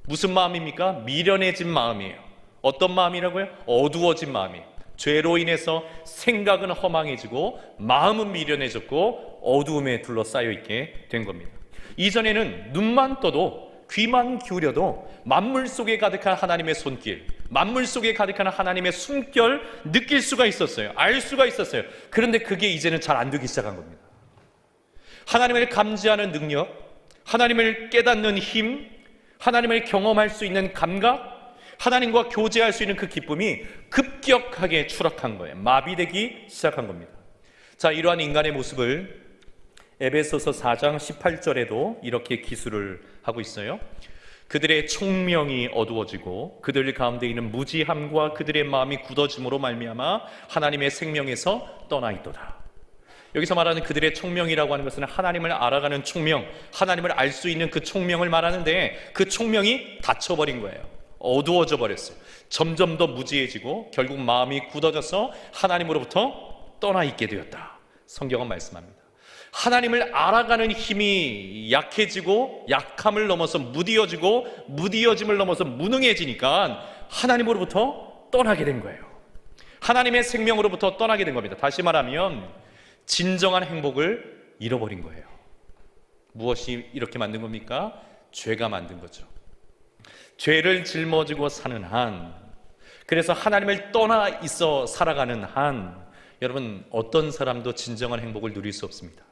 무슨 마음입니까? 미련해진 마음이에요. 어떤 마음이라고요? 어두워진 마음이에요. 죄로 인해서 생각은 허망해지고 마음은 미련해졌고 어두움에 둘러싸여 있게 된 겁니다. 이전에는 눈만 떠도 귀만 기울여도 만물 속에 가득한 하나님의 손길, 만물 속에 가득한 하나님의 숨결 느낄 수가 있었어요. 알 수가 있었어요. 그런데 그게 이제는 잘 안 되기 시작한 겁니다. 하나님을 감지하는 능력, 하나님을 깨닫는 힘, 하나님을 경험할 수 있는 감각, 하나님과 교제할 수 있는 그 기쁨이 급격하게 추락한 거예요. 마비되기 시작한 겁니다. 자, 이러한 인간의 모습을 에베소서 4장 18절에도 이렇게 기술을 하고 있어요. 그들의 총명이 어두워지고 그들 가운데 있는 무지함과 그들의 마음이 굳어짐으로 말미암아 하나님의 생명에서 떠나 있도다. 여기서 말하는 그들의 총명이라고 하는 것은 하나님을 알아가는 총명, 하나님을 알 수 있는 그 총명을 말하는데, 그 총명이 닫혀버린 거예요. 어두워져 버렸어요. 점점 더 무지해지고 결국 마음이 굳어져서 하나님으로부터 떠나 있게 되었다. 성경은 말씀합니다. 하나님을 알아가는 힘이 약해지고 약함을 넘어서 무디어지고 무디어짐을 넘어서 무능해지니까 하나님으로부터 떠나게 된 거예요. 하나님의 생명으로부터 떠나게 된 겁니다. 다시 말하면 진정한 행복을 잃어버린 거예요. 무엇이 이렇게 만든 겁니까? 죄가 만든 거죠. 죄를 짊어지고 사는 한, 그래서 하나님을 떠나 있어 살아가는 한, 여러분, 어떤 사람도 진정한 행복을 누릴 수 없습니다.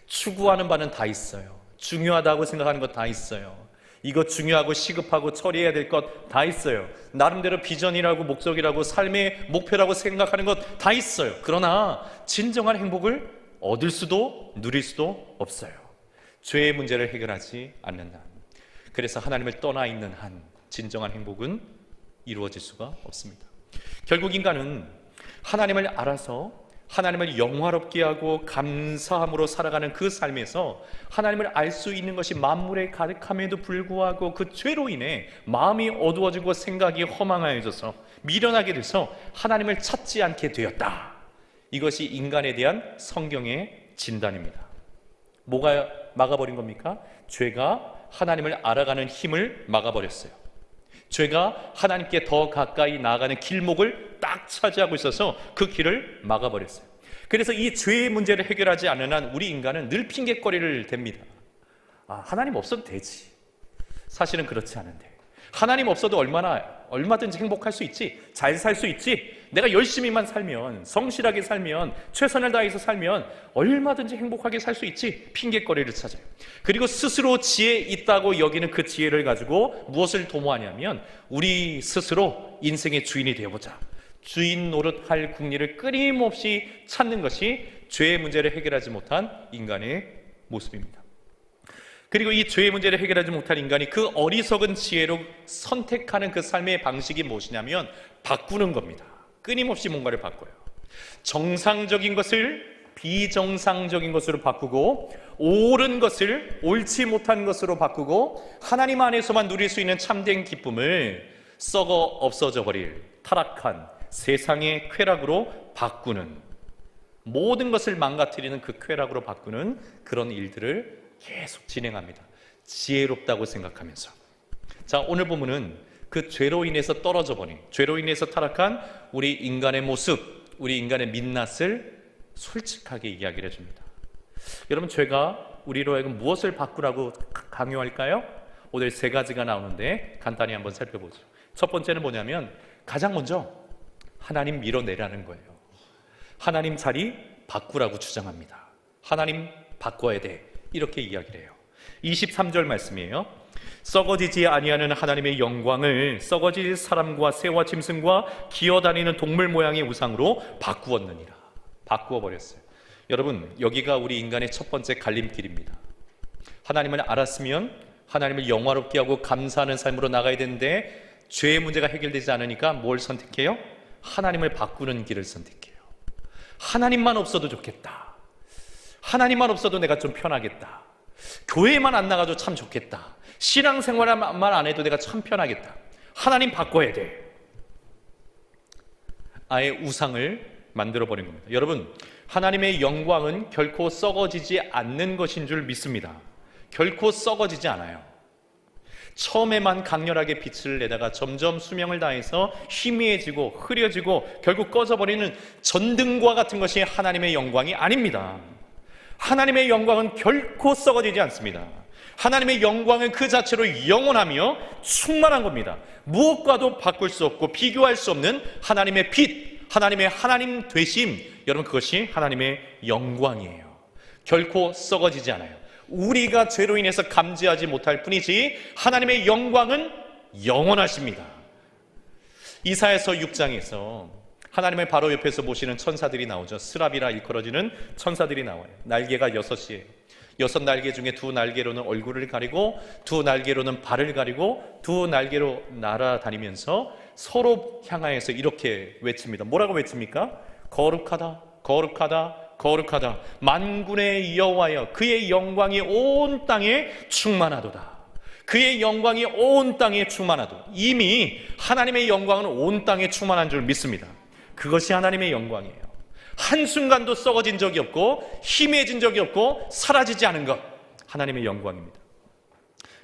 추구하는 바는 다 있어요. 중요하다고 생각하는 것 다 있어요. 이거 중요하고 시급하고 처리해야 될 것 다 있어요. 나름대로 비전이라고 목적이라고 삶의 목표라고 생각하는 것 다 있어요. 그러나 진정한 행복을 얻을 수도 누릴 수도 없어요. 죄의 문제를 해결하지 않는 한, 그래서 하나님을 떠나 있는 한 진정한 행복은 이루어질 수가 없습니다. 결국 인간은 하나님을 알아서 하나님을 영화롭게 하고 감사함으로 살아가는 그 삶에서 하나님을 알 수 있는 것이 만물에 가득함에도 불구하고 그 죄로 인해 마음이 어두워지고 생각이 허망해져서 미련하게 돼서 하나님을 찾지 않게 되었다. 이것이 인간에 대한 성경의 진단입니다. 뭐가 막아버린 겁니까? 죄가 하나님을 알아가는 힘을 막아버렸어요. 죄가 하나님께 더 가까이 나아가는 길목을 딱 차지하고 있어서 그 길을 막아버렸어요. 그래서 이 죄의 문제를 해결하지 않는 한 우리 인간은 늘 핑계거리를 댑니다. 아, 하나님 없어도 되지. 사실은 그렇지 않은데, 하나님 없어도 얼마든지 행복할 수 있지, 잘 살 수 있지, 내가 열심히만 살면, 성실하게 살면, 최선을 다해서 살면 얼마든지 행복하게 살 수 있지, 핑계거리를 찾아요. 그리고 스스로 지혜 있다고 여기는 그 지혜를 가지고 무엇을 도모하냐면 우리 스스로 인생의 주인이 되어보자, 주인 노릇할 궁리를 끊임없이 찾는 것이 죄의 문제를 해결하지 못한 인간의 모습입니다. 그리고 이 죄의 문제를 해결하지 못한 인간이 그 어리석은 지혜로 선택하는 그 삶의 방식이 무엇이냐면 바꾸는 겁니다. 끊임없이 뭔가를 바꿔요. 정상적인 것을 비정상적인 것으로 바꾸고, 옳은 것을 옳지 못한 것으로 바꾸고, 하나님 안에서만 누릴 수 있는 참된 기쁨을 썩어 없어져 버릴 타락한 세상의 쾌락으로 바꾸는, 모든 것을 망가뜨리는 그 쾌락으로 바꾸는 그런 일들을 계속 진행합니다. 지혜롭다고 생각하면서. 자, 오늘 본문은 그 죄로 인해서 떨어져 버린, 죄로 인해서 타락한 우리 인간의 모습, 우리 인간의 민낯을 솔직하게 이야기를 해줍니다. 여러분, 죄가 우리로 하여금 무엇을 바꾸라고 강요할까요? 오늘 세 가지가 나오는데 간단히 한번 살펴보죠. 첫 번째는 뭐냐면, 가장 먼저 하나님 밀어내라는 거예요. 하나님 자리 바꾸라고 주장합니다. 하나님 바꿔야 돼, 이렇게 이야기를 해요. 23절 말씀이에요. 썩어지지 아니하는 하나님의 영광을 썩어질 사람과 새와 짐승과 기어다니는 동물 모양의 우상으로 바꾸었느니라. 바꾸어버렸어요. 여러분, 여기가 우리 인간의 첫 번째 갈림길입니다. 하나님을 알았으면 하나님을 영화롭게 하고 감사하는 삶으로 나가야 되는데, 죄의 문제가 해결되지 않으니까 뭘 선택해요? 하나님을 바꾸는 길을 선택해요. 하나님만 없어도 좋겠다, 하나님만 없어도 내가 좀 편하겠다, 교회만 안 나가도 참 좋겠다, 신앙생활만 안 해도 내가 참 편하겠다, 하나님 바꿔야 돼. 아예 우상을 만들어버린 겁니다. 여러분, 하나님의 영광은 결코 썩어지지 않는 것인 줄 믿습니다. 결코 썩어지지 않아요. 처음에만 강렬하게 빛을 내다가 점점 수명을 다해서 희미해지고 흐려지고 결국 꺼져버리는 전등과 같은 것이 하나님의 영광이 아닙니다. 하나님의 영광은 결코 썩어지지 않습니다. 하나님의 영광은 그 자체로 영원하며 충만한 겁니다. 무엇과도 바꿀 수 없고 비교할 수 없는 하나님의 빛, 하나님의 하나님 되심, 여러분, 그것이 하나님의 영광이에요. 결코 썩어지지 않아요. 우리가 죄로 인해서 감지하지 못할 뿐이지 하나님의 영광은 영원하십니다. 이사야서 6장에서 하나님의 바로 옆에서 모시는 천사들이 나오죠. 스라비라 일컬어지는 천사들이 나와요. 날개가 6이에요. 6날개 중에 2날개로는 얼굴을 가리고 2날개로는 발을 가리고 2날개로 날아다니면서 서로 향하여서 이렇게 외칩니다. 뭐라고 외칩니까? 거룩하다, 거룩하다, 거룩하다. 만군의 여호와여, 그의 영광이 온 땅에 충만하도다. 그의 영광이 온 땅에 충만하도다. 이미 하나님의 영광은 온 땅에 충만한 줄 믿습니다. 그것이 하나님의 영광이에요. 한순간도 썩어진 적이 없고 희미해진 적이 없고 사라지지 않은 것, 하나님의 영광입니다.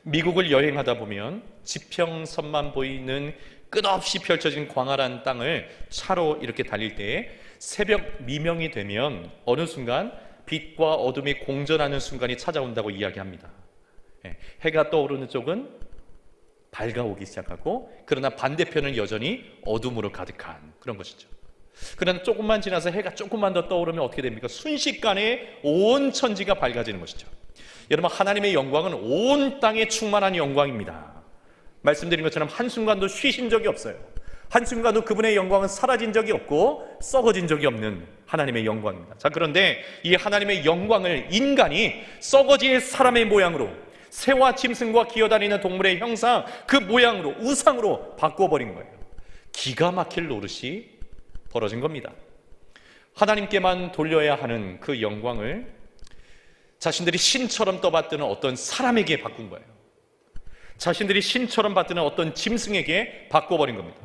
미국을 여행하다 보면 지평선만 보이는 끝없이 펼쳐진 광활한 땅을 차로 이렇게 달릴 때에 새벽 미명이 되면 어느 순간 빛과 어둠이 공존하는 순간이 찾아온다고 이야기합니다. 해가 떠오르는 쪽은 밝아오기 시작하고, 그러나 반대편은 여전히 어둠으로 가득한 그런 것이죠. 그러나 조금만 지나서 해가 조금만 더 떠오르면 어떻게 됩니까? 순식간에 온 천지가 밝아지는 것이죠. 여러분, 하나님의 영광은 온 땅에 충만한 영광입니다. 말씀드린 것처럼 한순간도 쉬신 적이 없어요. 한순간도 그분의 영광은 사라진 적이 없고 썩어진 적이 없는 하나님의 영광입니다. 자, 그런데 이 하나님의 영광을 인간이 썩어질 사람의 모양으로, 새와 짐승과 기어다니는 동물의 형상, 그 모양으로, 우상으로 바꿔버린 거예요. 기가 막힐 노릇이 벌어진 겁니다. 하나님께만 돌려야 하는 그 영광을 자신들이 신처럼 떠받드는 어떤 사람에게 바꾼 거예요. 자신들이 신처럼 받드는 어떤 짐승에게 바꿔버린 겁니다.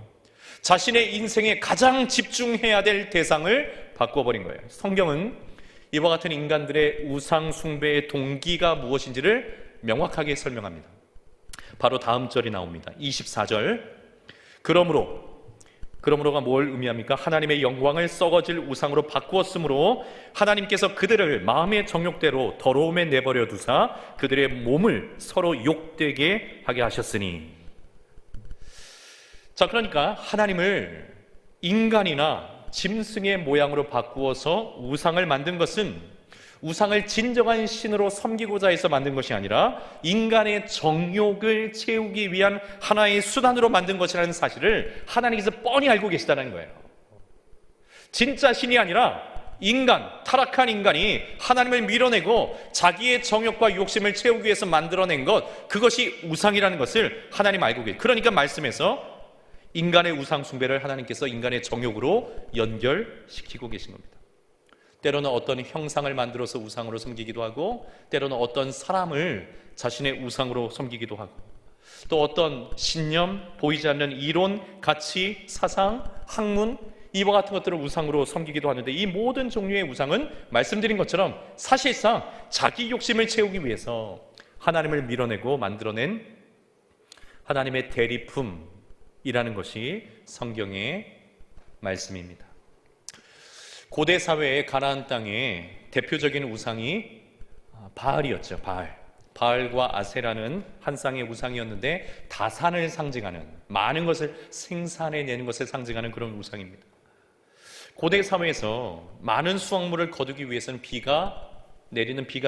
자신의 인생에 가장 집중해야 될 대상을 바꿔버린 거예요. 성경은 이와 같은 인간들의 우상 숭배의 동기가 무엇인지를 명확하게 설명합니다. 바로 다음 절이 나옵니다. 24절. 그러므로가 뭘 의미합니까? 하나님의 영광을 썩어질 우상으로 바꾸었으므로 하나님께서 그들을 마음의 정욕대로 더러움에 내버려 두사 그들의 몸을 서로 욕되게 하게 하셨으니. 자, 그러니까 하나님을 인간이나 짐승의 모양으로 바꾸어서 우상을 만든 것은 우상을 진정한 신으로 섬기고자 해서 만든 것이 아니라 인간의 정욕을 채우기 위한 하나의 수단으로 만든 것이라는 사실을 하나님께서 뻔히 알고 계시다는 거예요. 진짜 신이 아니라 타락한 인간이 하나님을 밀어내고 자기의 정욕과 욕심을 채우기 위해서 만들어낸 것, 그것이 우상이라는 것을 하나님 알고 계세요. 그러니까 말씀에서 인간의 우상 숭배를 하나님께서 인간의 정욕으로 연결시키고 계신 겁니다. 때로는 어떤 형상을 만들어서 우상으로 섬기기도 하고, 때로는 어떤 사람을 자신의 우상으로 섬기기도 하고, 또 어떤 신념, 보이지 않는 이론, 가치, 사상, 학문, 이와 같은 것들을 우상으로 섬기기도 하는데, 이 모든 종류의 우상은 말씀드린 것처럼 사실상 자기 욕심을 채우기 위해서 하나님을 밀어내고 만들어낸 하나님의 대리품이라는 것이 성경의 말씀입니다. 고대 사회의 가나안 땅의 대표적인 우상이 바알이었죠. 바알과 아세라는 한 쌍의 우상이었는데, 다산을 상징하는, 많은 것을 생산해내는 것을 상징하는 그런 우상입니다. 고대 사회에서 많은 수확물을 거두기 위해서는 비가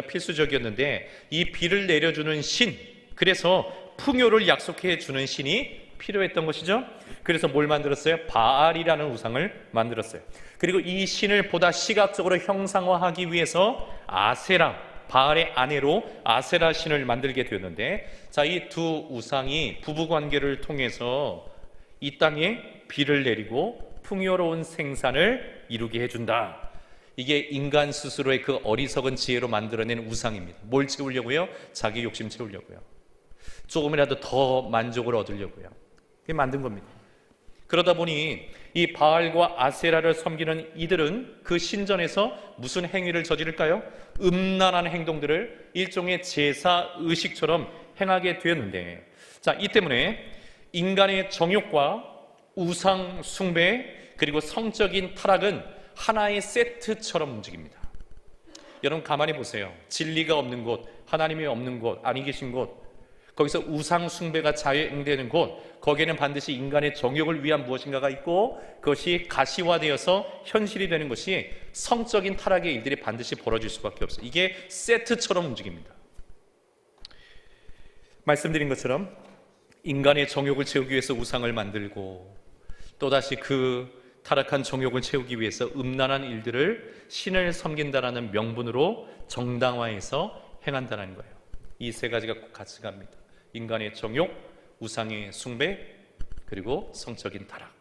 필수적이었는데, 이 비를 내려주는 신, 그래서 풍요를 약속해 주는 신이 필요했던 것이죠. 그래서 뭘 만들었어요? 바알이라는 우상을 만들었어요. 그리고 이 신을 보다 시각적으로 형상화하기 위해서 바알의 아내로 아세라 신을 만들게 되었는데, 자, 이 두 우상이 부부관계를 통해서 이 땅에 비를 내리고 풍요로운 생산을 이루게 해준다. 이게 인간 스스로의 그 어리석은 지혜로 만들어낸 우상입니다. 뭘 채우려고요? 자기 욕심 채우려고요. 조금이라도 더 만족을 얻으려고요. 그게 만든 겁니다. 그러다 보니 이 바알과 아세라를 섬기는 이들은 그 신전에서 무슨 행위를 저지를까요? 음란한 행동들을 일종의 제사 의식처럼 행하게 되었는데, 자, 이 때문에 인간의 정욕과 우상 숭배, 그리고 성적인 타락은 하나의 세트처럼 움직입니다. 여러분 가만히 보세요. 진리가 없는 곳, 하나님이 없는 곳, 아니 계신 곳, 거기서 우상 숭배가 자행되는 곳, 거기에는 반드시 인간의 정욕을 위한 무엇인가가 있고, 그것이 가시화되어서 현실이 되는 것이 성적인 타락의 일들이 반드시 벌어질 수밖에 없어요. 이게 세트처럼 움직입니다. 말씀드린 것처럼 인간의 정욕을 채우기 위해서 우상을 만들고, 또다시 그 타락한 정욕을 채우기 위해서 음란한 일들을 신을 섬긴다라는 명분으로 정당화해서 행한다는 거예요. 이 세 가지가 꼭 같이 갑니다. 인간의 정욕, 우상의 숭배, 그리고 성적인 타락.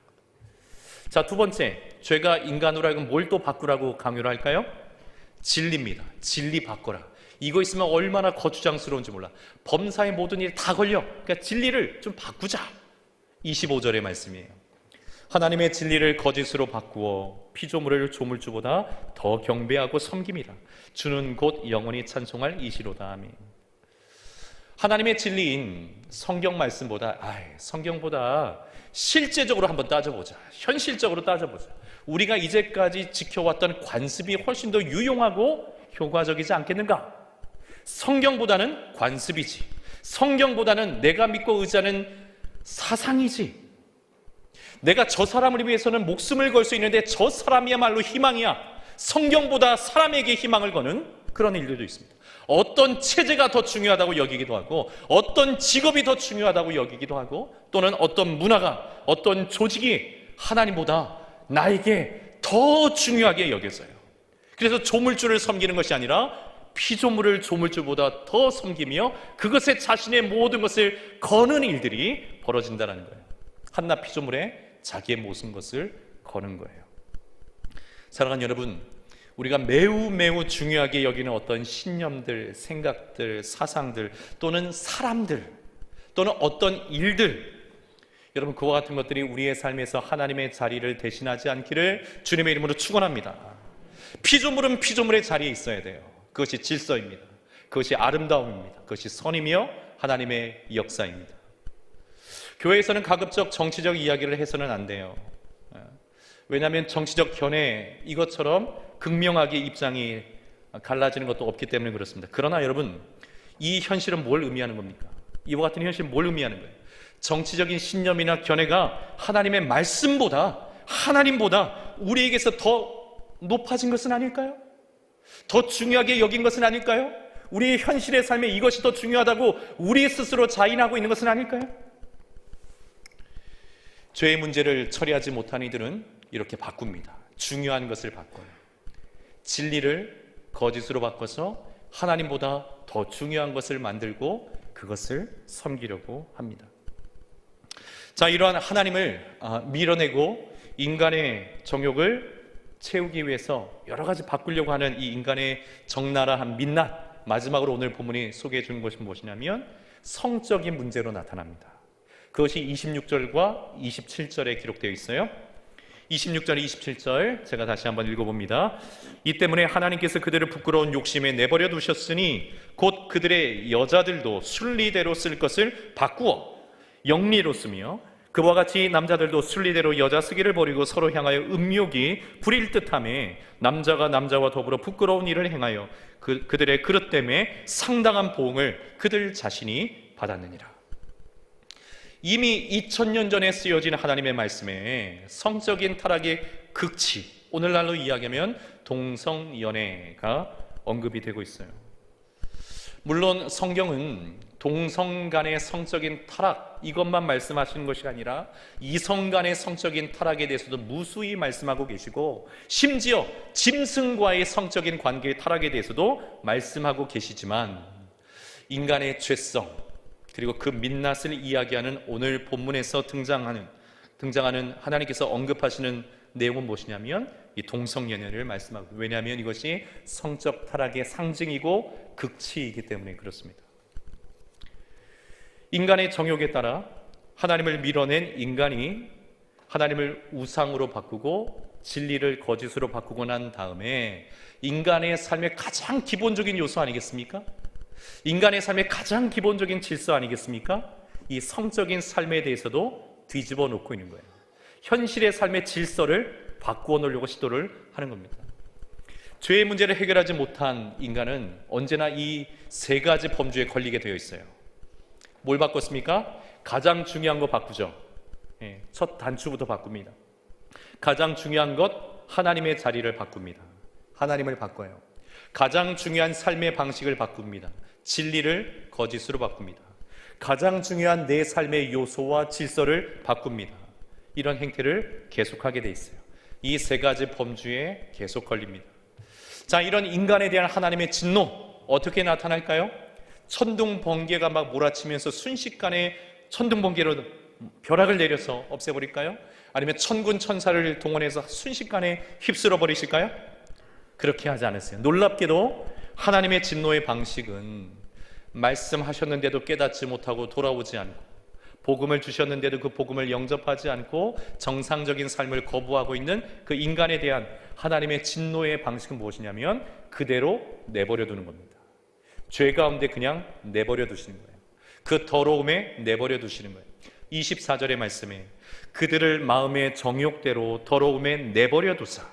자, 두 번째, 죄가 인간으로 하여금 뭘 또 바꾸라고 강요를 할까요? 진리입니다. 진리 바꿔라. 이거 있으면 얼마나 거추장스러운지 몰라. 범사의 모든 일 다 걸려. 그러니까 진리를 좀 바꾸자. 25절의 말씀이에요. 하나님의 진리를 거짓으로 바꾸어 피조물을 조물주보다 더 경배하고 섬김이라. 주는 곧 영원히 찬송할 이시로다. 아멘. 하나님의 진리인 성경 말씀보다, 성경보다 실제적으로 한번 따져보자. 현실적으로 따져보자. 우리가 이제까지 지켜왔던 관습이 훨씬 더 유용하고 효과적이지 않겠는가? 성경보다는 관습이지, 성경보다는 내가 믿고 의지하는 사상이지, 내가 저 사람을 위해서는 목숨을 걸 수 있는데 저 사람이야말로 희망이야. 성경보다 사람에게 희망을 거는 그런 일들도 있습니다. 어떤 체제가 더 중요하다고 여기기도 하고, 어떤 직업이 더 중요하다고 여기기도 하고, 또는 어떤 문화가, 어떤 조직이 하나님보다 나에게 더 중요하게 여겨져요. 그래서 조물주를 섬기는 것이 아니라 피조물을 조물주보다 더 섬기며 그것에 자신의 모든 것을 거는 일들이 벌어진다는 거예요. 한낱 피조물에 자기의 모든 것을 거는 거예요. 사랑하는 여러분, 우리가 매우 중요하게 여기는 어떤 신념들, 생각들, 사상들, 또는 사람들, 또는 어떤 일들, 여러분 그와 같은 것들이 우리의 삶에서 하나님의 자리를 대신하지 않기를 주님의 이름으로 축원합니다. 피조물은 피조물의 자리에 있어야 돼요. 그것이 질서입니다. 그것이 아름다움입니다. 그것이 선이며 하나님의 역사입니다. 교회에서는 가급적 정치적 이야기를 해서는 안 돼요. 왜냐하면 정치적 견해, 이것처럼 극명하게 입장이 갈라지는 것도 없기 때문에 그렇습니다. 그러나 여러분, 이 현실은 뭘 의미하는 겁니까? 이와 같은 현실은 뭘 의미하는 거예요? 정치적인 신념이나 견해가 하나님의 하나님보다 우리에게서 더 높아진 것은 아닐까요? 더 중요하게 여긴 것은 아닐까요? 우리의 현실의 삶에 이것이 더 중요하다고 우리 스스로 자인하고 있는 것은 아닐까요? 죄의 문제를 처리하지 못한 이들은 이렇게 바꿉니다. 중요한 것을 바꿔요. 진리를 거짓으로 바꿔서 하나님보다 더 중요한 것을 만들고 그것을 섬기려고 합니다. 자, 이러한 하나님을 밀어내고 인간의 정욕을 채우기 위해서 여러 가지 바꾸려고 하는 이 인간의 적나라한 민낯, 마지막으로 오늘 본문이 소개해 주는 것이 무엇이냐면 성적인 문제로 나타납니다. 그것이 26절과 27절에 기록되어 있어요. 26절, 27절 제가 다시 한번 읽어봅니다. 이 때문에 하나님께서 그들을 부끄러운 욕심에 내버려 두셨으니 곧 그들의 여자들도 순리대로 쓸 것을 바꾸어 영리로 쓰며 그와 같이 남자들도 순리대로 여자 쓰기를 버리고 서로 향하여 음욕이 부릴 듯하며 남자가 남자와 더불어 부끄러운 일을 행하여 그들의 그릇 때문에 상당한 보응을 그들 자신이 받았느니라. 이미 2000년 전에 쓰여진 하나님의 말씀에 성적인 타락의 극치, 오늘날로 이야기하면 동성연애가 언급이 되고 있어요. 물론 성경은 동성 간의 성적인 타락 이것만 말씀하시는 것이 아니라 이성 간의 성적인 타락에 대해서도 무수히 말씀하고 계시고 심지어 짐승과의 성적인 관계의 타락에 대해서도 말씀하고 계시지만 인간의 죄성 그리고 그 민낯을 이야기하는 오늘 본문에서 등장하는 하나님께서 언급하시는 내용은 무엇이냐면 이 동성연애를 말씀하고, 왜냐하면 이것이 성적 타락의 상징이고 극치이기 때문에 그렇습니다. 인간의 정욕에 따라 하나님을 밀어낸 인간이 하나님을 우상으로 바꾸고 진리를 거짓으로 바꾸고 난 다음에 인간의 삶의 가장 기본적인 요소 아니겠습니까? 인간의 삶의 가장 기본적인 질서 아니겠습니까? 이 성적인 삶에 대해서도 뒤집어 놓고 있는 거예요. 현실의 삶의 질서를 바꾸어 놓으려고 시도를 하는 겁니다. 죄의 문제를 해결하지 못한 인간은 언제나 이 세 가지 범주에 걸리게 되어 있어요. 뭘 바꿨습니까? 가장 중요한 거 바꾸죠. 첫 단추부터 바꿉니다. 가장 중요한 것, 하나님의 자리를 바꿉니다. 하나님을 바꿔요. 가장 중요한 삶의 방식을 바꿉니다. 진리를 거짓으로 바꿉니다. 가장 중요한 내 삶의 요소와 질서를 바꿉니다. 이런 행태를 계속하게 돼 있어요. 이 세 가지 범주에 계속 걸립니다. 자, 이런 인간에 대한 하나님의 진노 어떻게 나타날까요? 천둥 번개가 막 몰아치면서 순식간에 천둥 번개로 벼락을 내려서 없애버릴까요? 아니면 천군 천사를 동원해서 순식간에 휩쓸어 버리실까요? 그렇게 하지 않았어요. 놀랍게도 하나님의 진노의 방식은 말씀하셨는데도 깨닫지 못하고 돌아오지 않고, 복음을 주셨는데도 그 복음을 영접하지 않고 정상적인 삶을 거부하고 있는 그 인간에 대한 하나님의 진노의 방식은 무엇이냐면 그대로 내버려 두는 겁니다. 죄 가운데 그냥 내버려 두시는 거예요. 그 더러움에 내버려 두시는 거예요. 24절의 말씀에 그들을 마음의 정욕대로 더러움에 내버려 두사,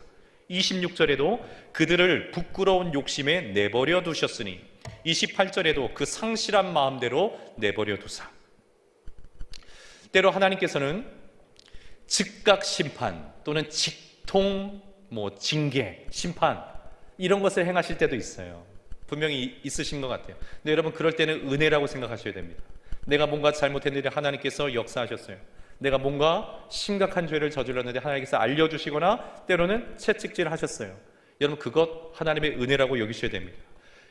26절에도 그들을 부끄러운 욕심에 내버려 두셨으니, 28절에도 그 상실한 마음대로 내버려 두사. 때로 하나님께서는 즉각 심판 또는 직통, 징계, 심판 이런 것을 행하실 때도 있어요. 분명히 있으신 것 같아요. 근데 여러분, 그럴 때는 은혜라고 생각하셔야 됩니다. 내가 뭔가 잘못했는데 하나님께서 역사하셨어요. 내가 뭔가 심각한 죄를 저질렀는데 하나님께서 알려주시거나 때로는 채찍질 하셨어요. 여러분, 그것 하나님의 은혜라고 여기셔야 됩니다.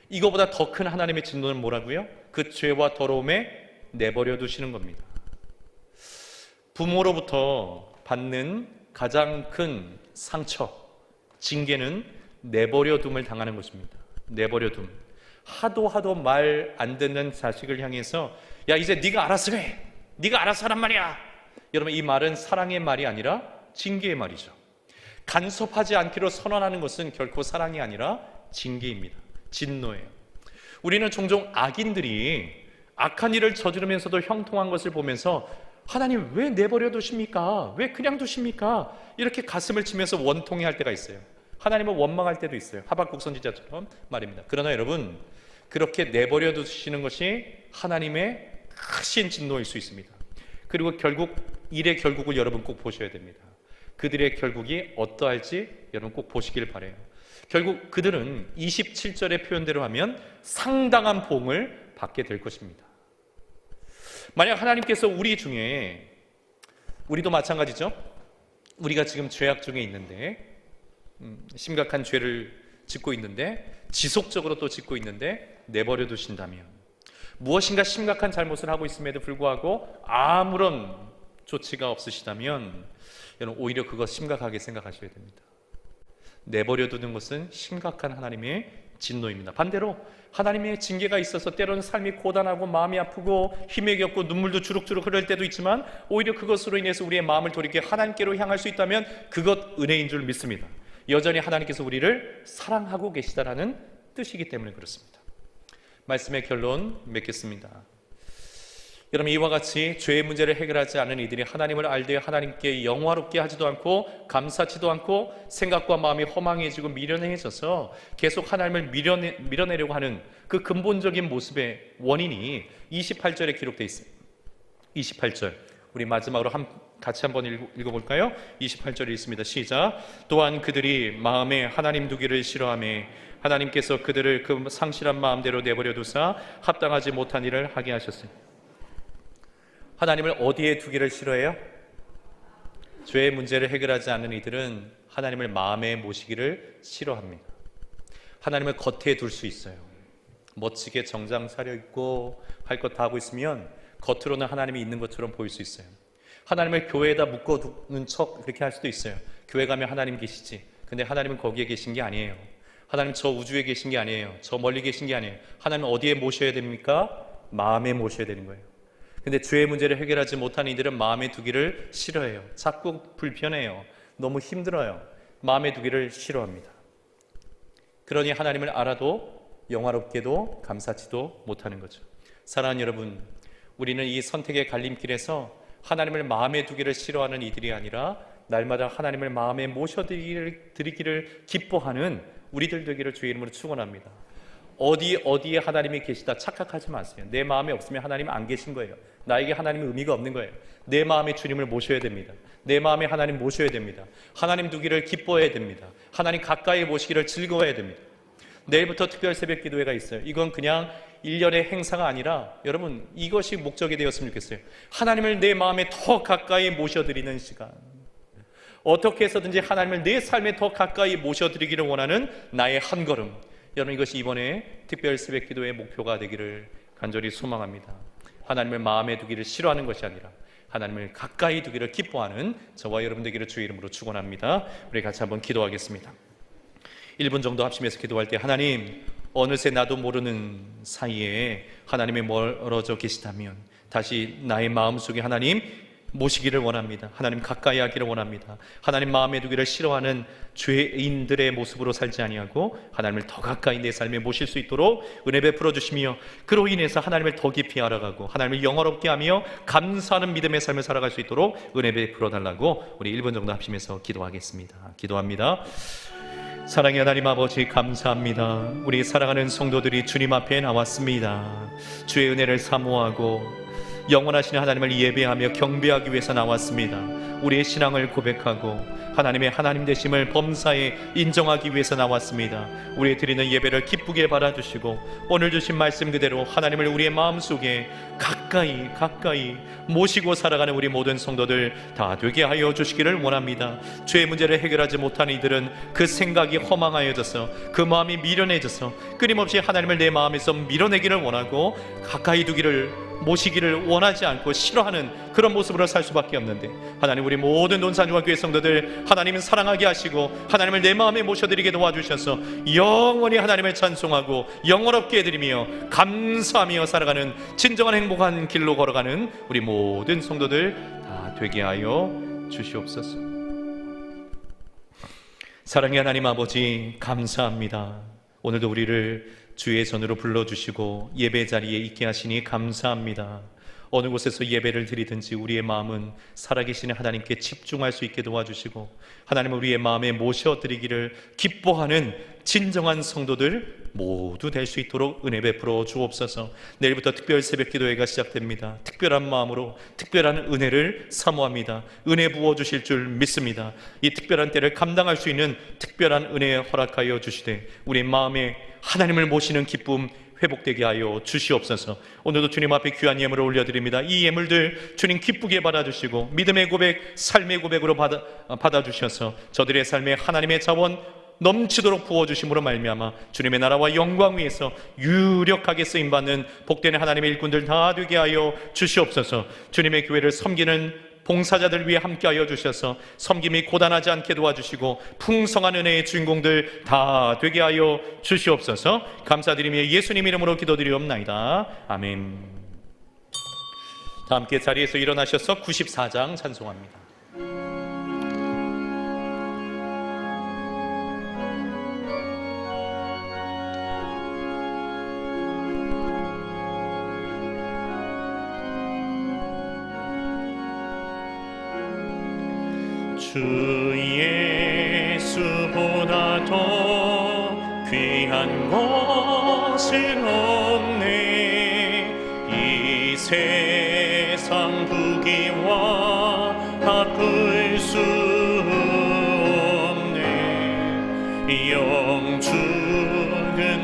이거보다 더 큰 하나님의 진노는 뭐라고요? 그 죄와 더러움에 내버려 두시는 겁니다. 부모로부터 받는 가장 큰 상처, 징계는 내버려 둠을 당하는 것입니다. 내버려 둠. 하도 말 안 듣는 자식을 향해서 야, 이제 네가 알아서 해. 네가 알아서 하란 말이야. 여러분, 이 말은 사랑의 말이 아니라 징계의 말이죠. 간섭하지 않기로 선언하는 것은 결코 사랑이 아니라 징계입니다. 진노예요. 우리는 종종 악인들이 악한 일을 저지르면서도 형통한 것을 보면서 하나님 왜 내버려 두십니까? 왜 그냥 두십니까? 이렇게 가슴을 치면서 원통해할 때가 있어요. 하나님을 원망할 때도 있어요. 하박국 선지자처럼 말입니다. 그러나 여러분, 그렇게 내버려 두시는 것이 하나님의 크신 진노일 수 있습니다. 그리고 결국 일의 결국을 여러분 꼭 보셔야 됩니다. 그들의 결국이 어떠할지 여러분 꼭 보시길 바라요. 결국 그들은 27절의 표현대로 하면 상당한 봉을 받게 될 것입니다. 만약 하나님께서 우리 중에, 우리도 마찬가지죠. 우리가 지금 죄악 중에 있는데, 심각한 죄를 짓고 있는데, 지속적으로 또 짓고 있는데 내버려 두신다면, 무엇인가 심각한 잘못을 하고 있음에도 불구하고 아무런 조치가 없으시다면 여러분 오히려 그것 심각하게 생각하셔야 됩니다. 내버려 두는 것은 심각한 하나님의 진노입니다. 반대로 하나님의 징계가 있어서 때로는 삶이 고단하고 마음이 아프고 힘에 겹고 눈물도 주룩주룩 흐를 때도 있지만 오히려 그것으로 인해서 우리의 마음을 돌이켜 하나님께로 향할 수 있다면 그것 은혜인 줄 믿습니다. 여전히 하나님께서 우리를 사랑하고 계시다라는 뜻이기 때문에 그렇습니다. 말씀의 결론 맺겠습니다. 여러분, 이와 같이 죄의 문제를 해결하지 않은 이들이 하나님을 알되 하나님께 영화롭게 하지도 않고 감사치도 않고 생각과 마음이 허망해지고 미련해져서 계속 하나님을 밀어내려고 하는 그 근본적인 모습의 원인이 28절에 기록되어 있습니다. 28절 우리 마지막으로 같이 한번 읽어볼까요? 28절에 있습니다. 시작. 또한 그들이 마음에 하나님 두기를 싫어하며 하나님께서 그들을 그 상실한 마음대로 내버려 두사 합당하지 못한 일을 하게 하셨으니. 하나님을 어디에 두기를 싫어해요? 죄의 문제를 해결하지 않는 이들은 하나님을 마음에 모시기를 싫어합니다. 하나님을 겉에 둘 수 있어요. 멋지게 정장 차려입고 할 것 다 하고 있으면 겉으로는 하나님이 있는 것처럼 보일 수 있어요. 하나님을 교회에다 묶어두는 척 그렇게 할 수도 있어요. 교회 가면 하나님 계시지. 근데 하나님은 거기에 계신 게 아니에요. 하나님 저 우주에 계신 게 아니에요. 저 멀리 계신 게 아니에요. 하나님 어디에 모셔야 됩니까? 마음에 모셔야 되는 거예요. 근데 죄의 문제를 해결하지 못한 이들은 마음에 두기를 싫어해요. 자꾸 불편해요. 너무 힘들어요. 마음에 두기를 싫어합니다. 그러니 하나님을 알아도 영화롭게도 감사치도 못하는 거죠. 사랑하는 여러분, 우리는 이 선택의 갈림길에서 하나님을 마음에 두기를 싫어하는 이들이 아니라 날마다 하나님을 마음에 모셔드리기를 기뻐하는 우리들 되기를 주의 이름으로 축원합니다. 어디에 하나님이 계시다 착각하지 마세요. 내 마음에 없으면 하나님 안 계신 거예요. 나에게 하나님은 의미가 없는 거예요. 내 마음에 주님을 모셔야 됩니다. 내 마음에 하나님 모셔야 됩니다. 하나님 두기를 기뻐해야 됩니다. 하나님 가까이 모시기를 즐거워해야 됩니다. 내일부터 특별 새벽 기도회가 있어요. 이건 그냥 1년의 행사가 아니라 여러분 이것이 목적이 되었으면 좋겠어요. 하나님을 내 마음에 더 가까이 모셔드리는 시간, 어떻게 해서든지 하나님을 내 삶에 더 가까이 모셔드리기를 원하는 나의 한 걸음, 여러분 이것이 이번에 특별 새벽 기도의 목표가 되기를 간절히 소망합니다. 하나님을 마음에 두기를 싫어하는 것이 아니라 하나님을 가까이 두기를 기뻐하는 저와 여러분 되기를 주의 이름으로 축원합니다. 우리 같이 한번 기도하겠습니다. 1분 정도 합심해서 기도할 때, 하나님 어느새 나도 모르는 사이에 하나님이 멀어져 계시다면 다시 나의 마음속에 하나님 모시기를 원합니다. 하나님 가까이 하기를 원합니다. 하나님 마음에 두기를 싫어하는 죄인들의 모습으로 살지 아니하고 하나님을 더 가까이 내 삶에 모실 수 있도록 은혜 베풀어 주시며, 그로 인해서 하나님을 더 깊이 알아가고 하나님을 영화롭게 하며 감사하는 믿음의 삶을 살아갈 수 있도록 은혜 베풀어 달라고 우리 1분 정도 합심해서 기도하겠습니다. 기도합니다. 사랑의 하나님 아버지, 감사합니다. 우리 사랑하는 성도들이 주님 앞에 나왔습니다. 주의 은혜를 사모하고 영원하신 하나님을 예배하며 경배하기 위해서 나왔습니다. 우리의 신앙을 고백하고 하나님의 하나님 되심을 범사에 인정하기 위해서 나왔습니다. 우리의 드리는 예배를 기쁘게 받아주시고 오늘 주신 말씀 그대로 하나님을 우리의 마음속에 가까이 모시고 살아가는 우리 모든 성도들 다 되게 하여 주시기를 원합니다. 죄의 문제를 해결하지 못한 이들은 그 생각이 허망하여져서 그 마음이 미련해져서 끊임없이 하나님을 내 마음에서 밀어내기를 원하고 가까이 두기를 모시기를 원하지 않고 싫어하는 그런 모습으로 살 수밖에 없는데, 하나님 우리 모든 논산중학교의 성도들 하나님은 사랑하게 하시고 하나님을 내 마음에 모셔드리게 도와주셔서 영원히 하나님을 찬송하고 영원롭게 해드리며 감사하며 살아가는 진정한 행복한 길로 걸어가는 우리 모든 성도들 다 되게 하여 주시옵소서. 사랑의 하나님 아버지, 감사합니다. 오늘도 우리를 주의 전으로 불러주시고 예배 자리에 있게 하시니 감사합니다. 어느 곳에서 예배를 드리든지 우리의 마음은 살아계신 하나님께 집중할 수 있게 도와주시고 하나님은 우리의 마음에 모셔드리기를 기뻐하는 진정한 성도들 모두 될 수 있도록 은혜 베풀어 주옵소서. 내일부터 특별 새벽 기도회가 시작됩니다. 특별한 마음으로 특별한 은혜를 사모합니다. 은혜 부어주실 줄 믿습니다. 이 특별한 때를 감당할 수 있는 특별한 은혜 허락하여 주시되 우리 마음에 하나님을 모시는 기쁨 회복되게 하여 주시옵소서. 오늘도 주님 앞에 귀한 예물을 올려드립니다. 이 예물들 주님 기쁘게 받아주시고 믿음의 고백, 삶의 고백으로 받아주셔서 저들의 삶에 하나님의 자원 넘치도록 부어주심으로 말미암아 주님의 나라와 영광 위에서 유력하게 쓰임받는 복된 하나님의 일꾼들 다 되게 하여 주시옵소서. 주님의 교회를 섬기는 봉사자들 위해 함께하여 주셔서 섬김이 고단하지 않게 도와주시고 풍성한 은혜의 주인공들 다 되게 하여 주시옵소서. 감사드리며 예수님 이름으로 기도드리옵나이다. 아멘. 다 함께 자리에서 일어나셔서 94장 찬송합니다. 주 예수보다 더 귀한 것은 없네. 이 세상 부귀와 바꿀 수 없네. 영주는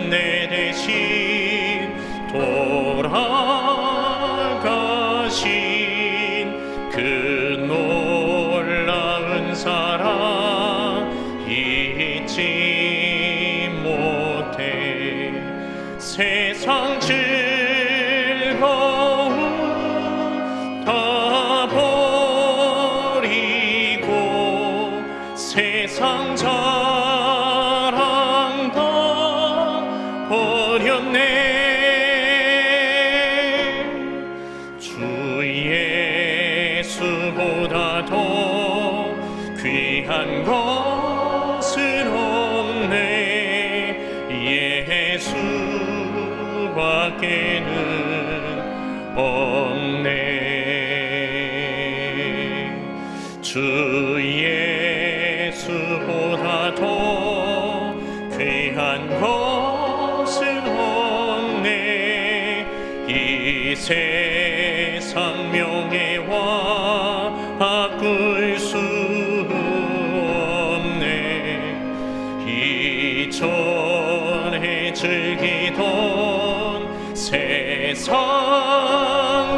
내 대신 돌아가신 그 사랑 잊지 못해. 세상 즐거움 다 버리고 세상 자랑 다 버렸네. 주 예수보다 더 귀한 것은 없네. 예수밖에는 없네. 주 예수보다 더 귀한 것은 없네. 이 세상 명예와 바꿀 수 전에 즐기던 세상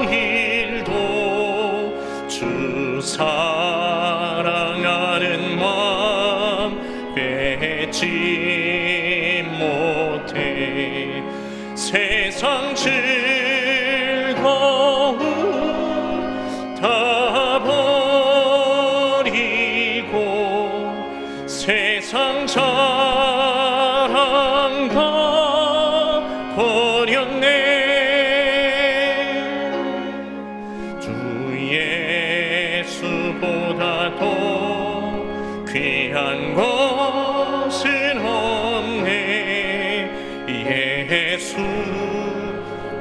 일도 주 사랑하는 마음 뺏지 못해. 세상 즐거움 다 버리고 세상 사랑 다 버렸네. 주 예수보다 더 귀한 것은 없네. 예수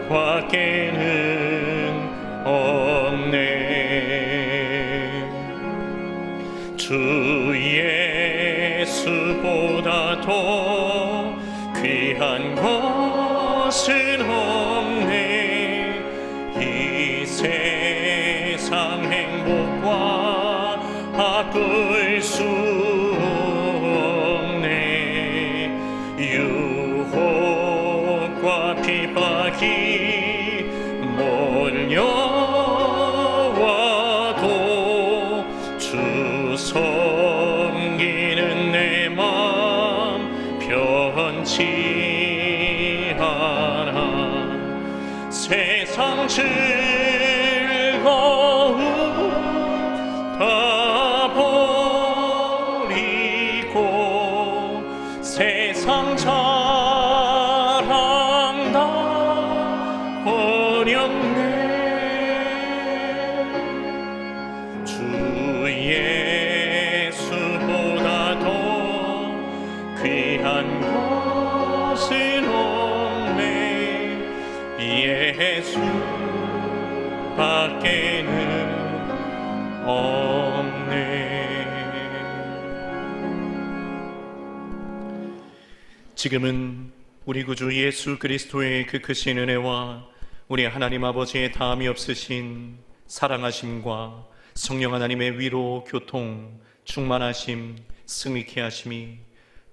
밖에는 없네. 주 예수보다 더 귀한 것은 없네. 이 세상 행복과 바꿀 수 없네. 유혹과 핍박이 몰려와도 주 섬기는 내 맘 변치 않아. 세상 즐거움 다 버리고 세상 자랑 다 버렸네. 주 예수보다 더 귀한 것은 없네. 예수 밖에는 없네. 지금은 우리 구주 예수 그리스도의 그 크신 은혜와 우리 하나님 아버지의 다함이 없으신 사랑하심과 성령 하나님의 위로, 교통, 충만하심, 승리케 하심이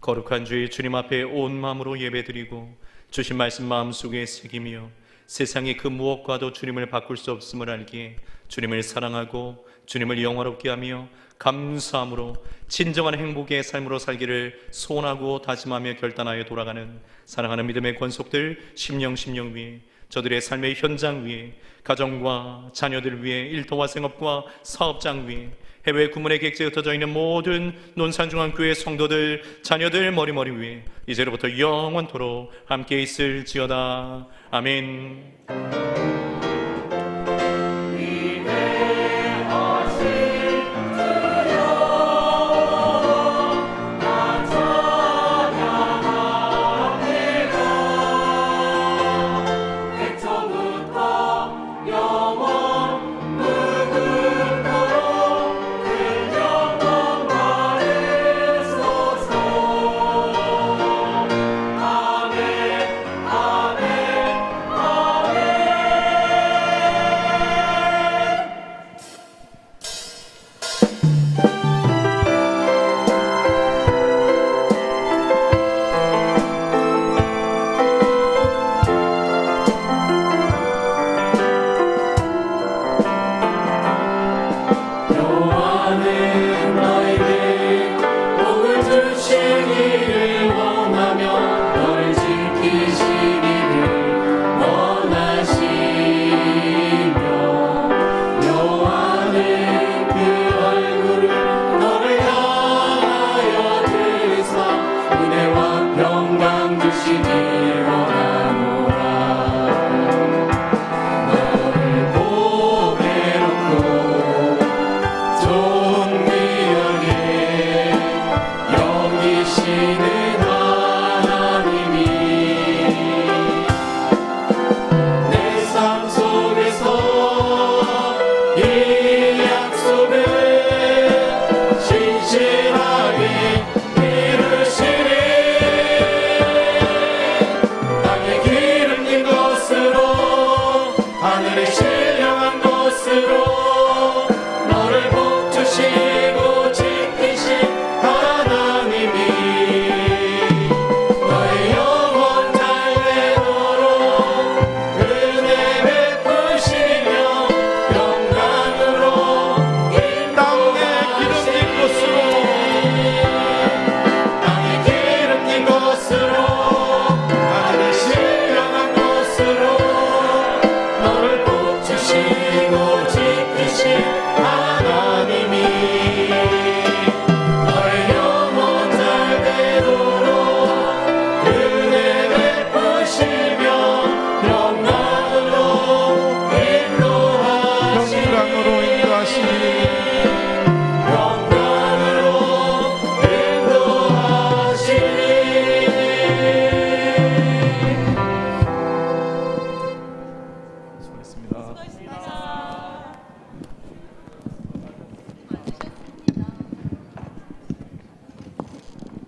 거룩한 주의 주님 앞에 온 마음으로 예배드리고 주신 말씀 마음속에 새기며 세상의 그 무엇과도 주님을 바꿀 수 없음을 알기에 주님을 사랑하고 주님을 영화롭게 하며 감사함으로 진정한 행복의 삶으로 살기를 소원하고 다짐하며 결단하여 돌아가는 사랑하는 믿음의 권속들 심령 위에, 저들의 삶의 현장 위에, 가정과 자녀들 위에, 일터와 생업과 사업장 위에, 해외 구문의 객지에 흩어져 있는 모든 논산중앙교회 성도들, 자녀들 머리머리 위에 이제로부터 영원토록 함께 있을지어다. 아멘.